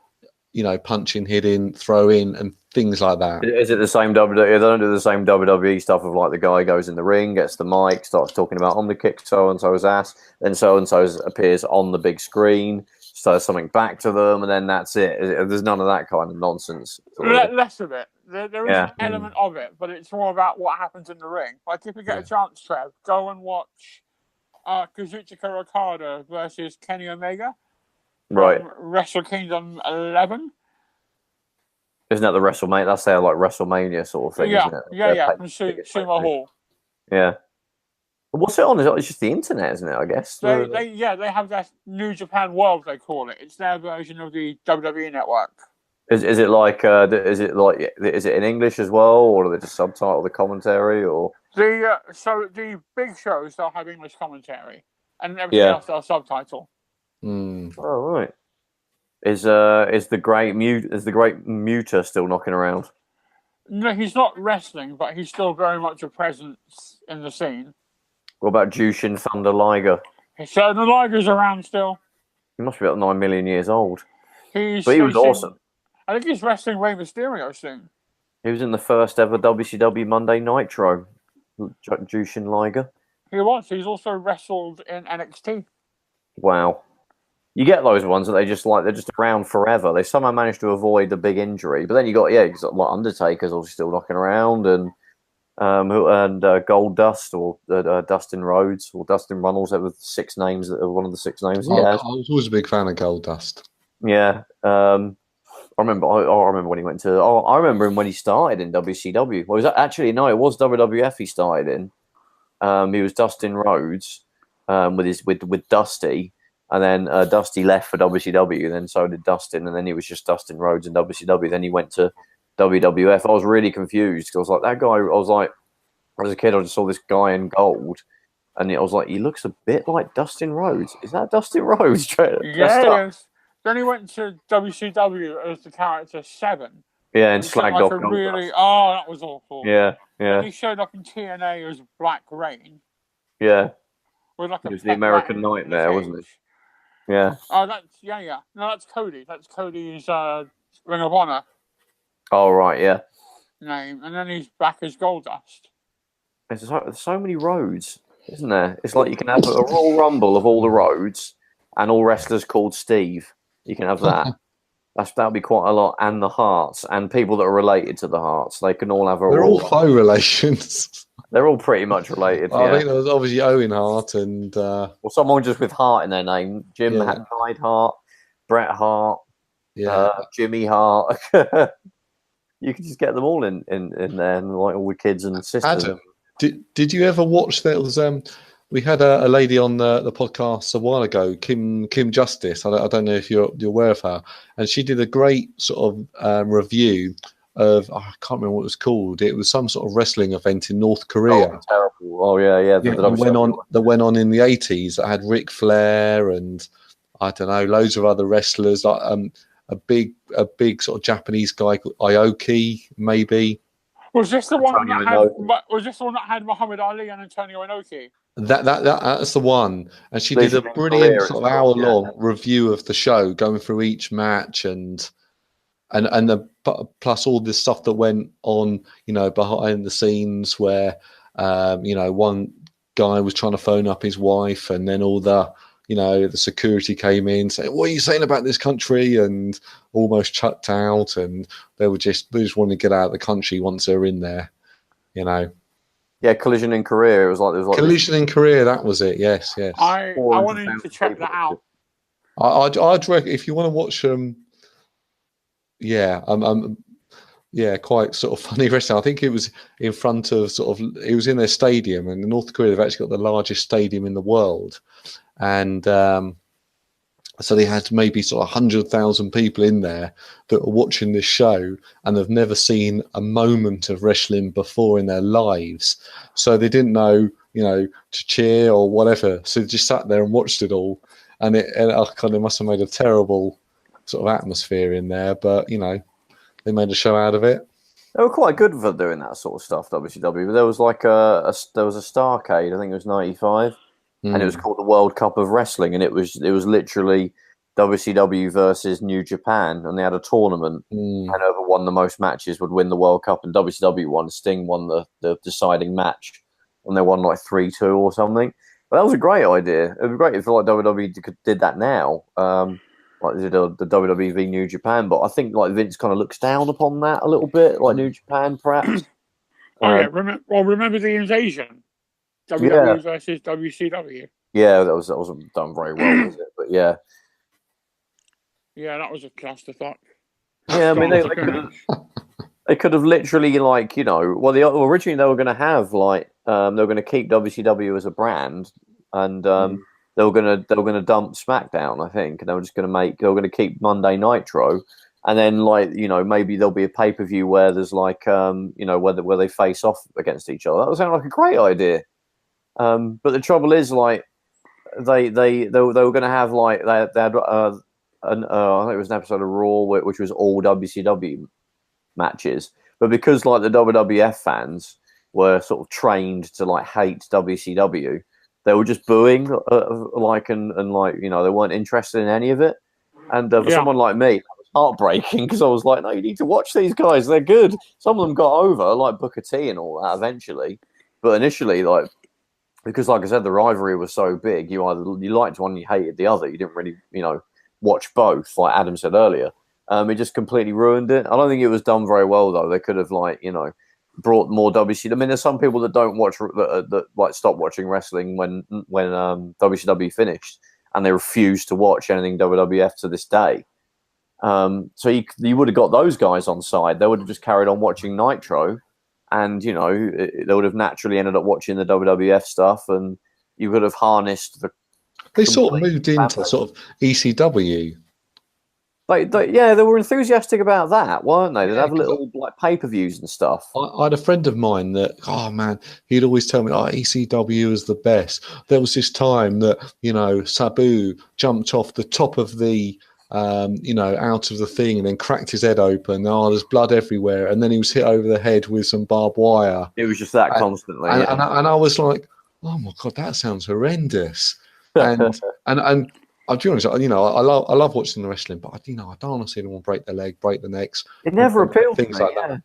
punching, hitting, throwing, and things like that. Is it the same WWE? They don't do the same WWE stuff of the guy goes in the ring, gets the mic, starts talking about I'm gonna kick so and so's ass, then so and so appears on the big screen, says something back to them, and then that's it. There's none of that kind of nonsense. Less of it. There is an element of it, but it's more about what happens in the ring. Like if you get a chance, Trev, go and watch Kazuchika Okada versus Kenny Omega. Right. Wrestle Kingdom 11. Isn't that the WrestleMania? That's their WrestleMania sort of thing, isn't it? Yeah. From Sumo Hall. Yeah. What's it on? It's just the internet, isn't it? I guess. They have that New Japan World, they call it. It's their version of the WWE Network. Is it is it in English as well, or do they just subtitle the commentary, or? So the big shows they'll have English commentary, and everything else they'll subtitle. Oh right. Is the great Muta still knocking around? No, he's not wrestling, but he's still very much a presence in the scene. What about Jushin Thunder Liger? So the Liger's around still. He must be about 9 million years old. He was awesome. I think he's wrestling Rey Mysterio soon. He was in the first ever WCW Monday Nitro. Jushin Liger. He was. He's also wrestled in NXT. Wow. you get those ones that they're just around forever. They somehow managed to avoid the big injury, but then you got like Undertaker's obviously still knocking around, and Gold Dust or Dustin Rhodes or Dustin Runnels. That was 6 names. One of the 6 names he has. I was always a big fan of Gold Dust. Yeah, I remember. I remember when he went to. I remember him when he started in WCW. Well, it was WWF he started in. He was Dustin Rhodes with Dusty, and then Dusty left for WCW. Then so did Dustin, and then he was just Dustin Rhodes in WCW. Then he went to WWF. I was really confused because I was like, that guy. I was like, as a kid, I just saw this guy in gold, and I was like, he looks a bit like Dustin Rhodes. Is that Dustin Rhodes? Yes. Then he went to WCW as the character 7. Yeah, and slagged off. That was awful. Yeah. And he showed up in TNA as Black Rain. Yeah. With like it was the American Nightmare, wasn't it? Yeah. Oh, yeah. No, that's Cody. That's Cody's Ring of Honor. Oh, right, yeah. Name, and then he's back as Goldust. There's so many roads, isn't there? It's like you can have a Royal Rumble of all the roads and all wrestlers called Steve. You can have that. That'll be quite a lot. And the Hearts and people that are related to the Hearts. They can all have a. They're all faux relations. They're all pretty much related. I think there was obviously Owen Hart and. Or someone just with Hart in their name. Jim had Hart, Bret Hart, Jimmy Hart. You could just get them all in there, and like all the kids and sisters. Adam, did you ever watch that? Was we had a lady on the podcast a while ago, Kim Justice. I don't know if you're aware of her, and she did a great sort of review of I can't remember what it was called. It was some sort of wrestling event in North Korea. Oh, terrible! Oh yeah. That went on in the 80s. That had Ric Flair and I don't know, loads of other wrestlers like a big sort of Japanese guy called Aoki, maybe. Was this the one that had Muhammad Ali and Antonio Inoki? That's the one, and she did a brilliant sort of hour-long review of the show, going through each match and plus all this stuff that went on, behind the scenes, where one guy was trying to phone up his wife, and then all the security came in saying, "What are you saying about this country?" and almost chucked out, and they just wanted to get out of the country once they're in there, Yeah, Collision in Korea. It was like Collision in Korea. That was it. Yes. I wanted to check that out. I'd reckon if you want to watch them, quite sort of funny wrestling. I think it was in front of it was in their stadium, and in North Korea they've actually got the largest stadium in the world, and so they had maybe sort of 100,000 people in there that were watching this show and have never seen a moment of wrestling before in their lives. So they didn't know, to cheer or whatever. So they just sat there and watched it all. And it kind of must have made a terrible sort of atmosphere in there. But, they made a show out of it. They were quite good for doing that sort of stuff, WCW. But there was like a Starrcade, I think it was 95. And it was called the World Cup of Wrestling, and it was literally WCW versus New Japan, and they had a tournament, and whoever won the most matches would win the World Cup, and WCW won. Sting won the deciding match, and they won like 3-2 or something. But that was a great idea. It would be great if like WWE did that now, like they did the WWE New Japan. But I think like Vince kind of looks down upon that a little bit, like New Japan perhaps. Remember the invasion. WWE versus WCW. Yeah, that wasn't done very well, was it? But yeah. Yeah, that was a clusterfuck. Yeah, I mean they could have literally originally they were going to have they were going to keep WCW as a brand, and they were going to dump SmackDown, I think, and they were going to keep Monday Nitro, and then maybe there'll be a pay-per-view where there's where they face off against each other. That would sound like a great idea. But the trouble is, like, they were going to have they had I think it was an episode of Raw which was all WCW matches, but because like the WWF fans were sort of trained to hate WCW, they were just booing they weren't interested in any of it. And for someone like me, that was heartbreaking because I was like, no, you need to watch these guys; they're good. Some of them got over, like Booker T and all that, eventually, but initially, because, like I said, the rivalry was so big. You liked one, you hated the other. You didn't really, watch both. Like Adam said earlier, it just completely ruined it. I don't think it was done very well though. They could have brought more WCW. I mean, there's some people that don't watch that like stop watching wrestling when WCW finished, and they refuse to watch anything WWF to this day. So you would have got those guys on side. They would have just carried on watching Nitro, and they would have naturally ended up watching the WWF stuff, and you would have harnessed the. They sort of moved into sort of ECW. They were enthusiastic about that, weren't they? They'd have little like pay-per-views and stuff. I had a friend of mine that, oh man, he'd always tell me, ECW is the best. There was this time that, Sabu jumped off the top of the, out of the thing and then cracked his head open. Oh, there's blood everywhere. And then he was hit over the head with some barbed wire. It was just that constantly. And I was like, oh my God, that sounds horrendous. And I'll be honest, I love watching the wrestling, but I don't want to see anyone break their leg, break their necks. It never appealed to me. Like that.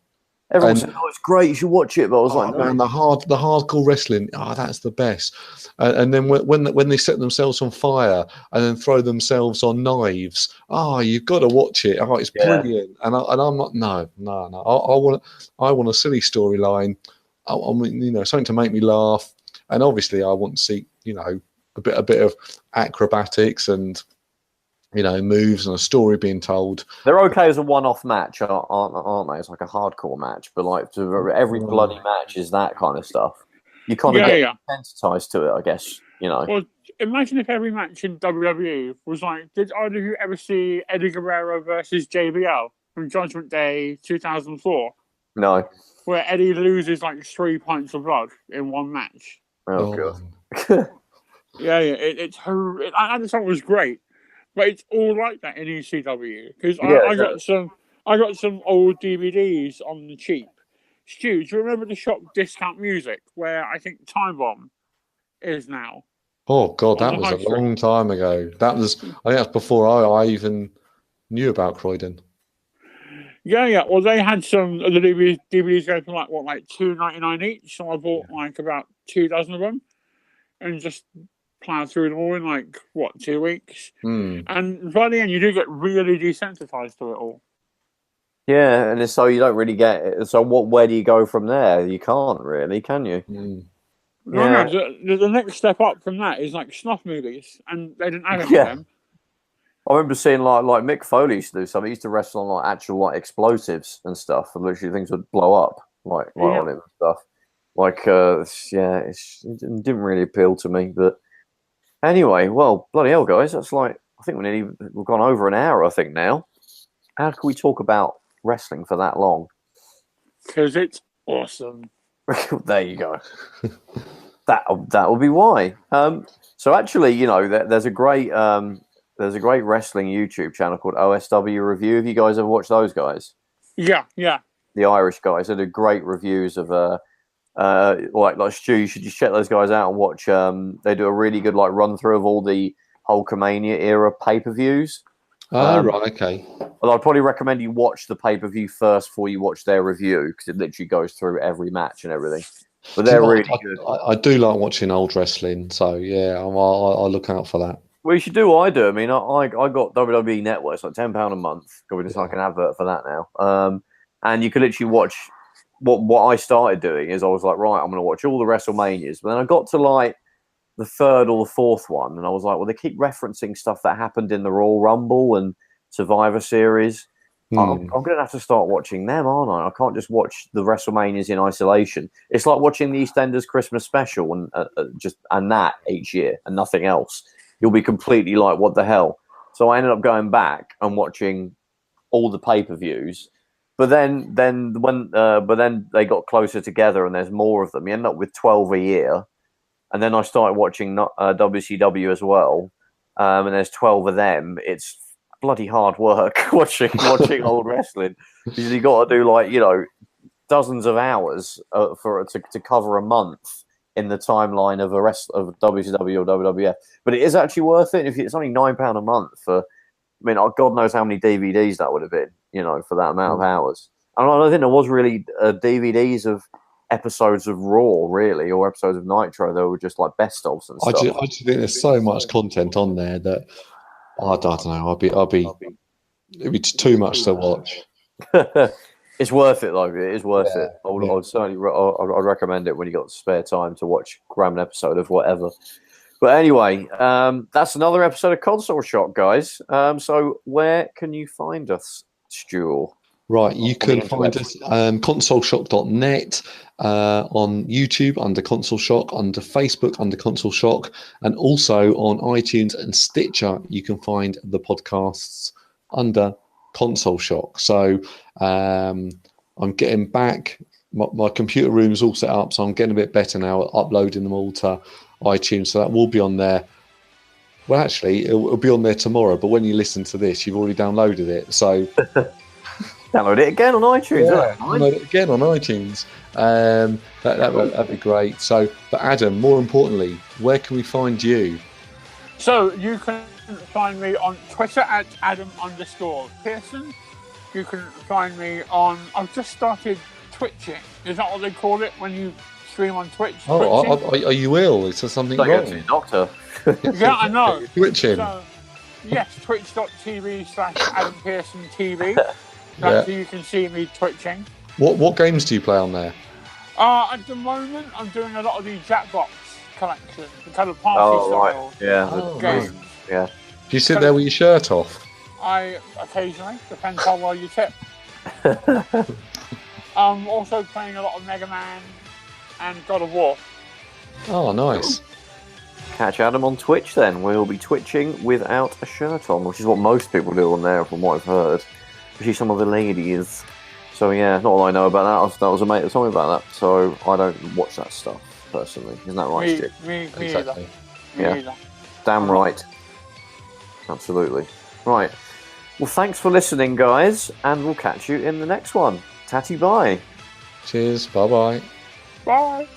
Everyone said, "It's great, you should watch it." But I was like, "Man, the hardcore wrestling, that's the best." And then when they set themselves on fire and then throw themselves on knives, you've got to watch it. It's brilliant. And I'm not. No. I want a silly storyline. I want something to make me laugh. And obviously, I want to see a bit of acrobatics and moves and a story being told. They're okay as a one-off match, aren't they? It's like a hardcore match, but like every bloody match is that kind of stuff. You kind of get sensitized to it, I guess. Well, imagine if every match in WWE was like, did either of you ever see Eddie Guerrero versus JBL from Judgment Day 2004? No. Where Eddie loses like 3 pints of blood in one match. Oh God. It's horrific. I just thought it was great, but it's all like that in ECW because I got some old DVDs on the cheap. Stu, do you remember the shop Discount Music where I think Time Bomb is now? Oh God, that was a long time ago. I think that's before I even knew about Croydon. Yeah. Well, they had some of the DVDs going for like $2.99 each, so I bought like about 2 dozen of them, and just plow through them all in 2 weeks. And by the end you do get really desensitized to it all. Yeah, and so you don't really get it. So where do you go from there? You can't really, can you? No, the next step up from that is like snuff movies, and they didn't have any of them. I remember seeing like Mick Foley used to do something. He used to wrestle on like actual explosives and stuff, and literally things would blow up on him and stuff. It didn't really appeal to me, but anyway, well, bloody hell, guys, that's I think we've gone over an hour, I think, now. How can we talk about wrestling for that long? Because it's awesome. There you go. That will be why. So actually, there's a great wrestling YouTube channel called OSW Review. Have you guys ever watched those guys? Yeah. The Irish guys. They do great reviews of like Stu, you should just check those guys out and watch. They do a really good run through of all the Hulkamania era pay-per-views. Right, okay. Well, I'd probably recommend you watch the pay-per-view first before you watch their review, because it literally goes through every match and everything. But they're really good. I do like watching old wrestling, so yeah, I'll look out for that. Well, you should do what I do. I mean, I got WWE Network. It's like £10 a month. Got just like an advert for that now. And you can literally watch. What I started doing is I was like, right, I'm going to watch all the WrestleManias. But then I got to the third or the fourth one, and I was like, well, they keep referencing stuff that happened in the Royal Rumble and Survivor Series. I'm going to have to start watching them, aren't I? I can't just watch the WrestleManias in isolation. It's like watching the EastEnders Christmas special and that each year and nothing else. You'll be completely like, what the hell? So I ended up going back and watching all the pay-per-views. But then they got closer together, and there's more of them. You end up with 12 a year, and then I started watching WCW as well, and there's 12 of them. It's bloody hard work watching old wrestling, because you got to do dozens of hours to cover a month in the timeline of WCW or WWF. But it is actually worth it. If it's only £9 a month for. I mean, God knows how many DVDs that would have been, for that amount of hours. And I don't think there was really DVDs of episodes of Raw, really, or episodes of Nitro. They were just like best ofs and I stuff. just think there's so much content on there that I don't know. It'd be too much to watch. It's worth it, though. It is worth Yeah, it. I'd certainly I'd recommend it when you got spare time to watch, grab an episode of whatever. But anyway, that's another episode of Console Shock, guys. So where can you find us, Stu? Right, you can find us consoleshock.net, on YouTube under Console Shock, under Facebook under Console Shock, and also on iTunes and Stitcher. You can find the podcasts under Console Shock. So I'm getting back. My computer room is all set up, so I'm getting a bit better now at uploading them all to iTunes. So that will be on there. Well, actually, it'll be on there tomorrow. But when you listen to this, you've already downloaded it. So download it again on iTunes. Yeah, download it again on iTunes. That'd be great. So, but Adam, more importantly, where can we find you? So you can find me on Twitter at Adam_Pearson. You can find me on. I've just started twitching. Is that what they call it when you stream on Twitch? Oh, are you ill? Is there something Don't wrong? go to your doctor. Yeah, I know. Twitching. So, yes, twitch.tv/AdamPearsonTV. That's where you can see me twitching. What games do you play on there? At the moment, I'm doing a lot of the Jackbox collection, the kind of party style games. Nice. Yeah. Do you sit there with your shirt off? I occasionally, depends how well you tip. I'm also playing a lot of Mega Man and God of War. Oh, nice. Catch Adam on Twitch then. We'll be twitching without a shirt on, which is what most people do on there, from what I've heard. Especially some of the ladies. So yeah, not all I know about that. That was a mate that told me about that. So I don't watch that stuff personally. Isn't that right, Stu? Me Exactly. either. Damn right. Absolutely. Right. Well, thanks for listening, guys, and we'll catch you in the next one. Tatty bye. Cheers. Bye-bye. Bye.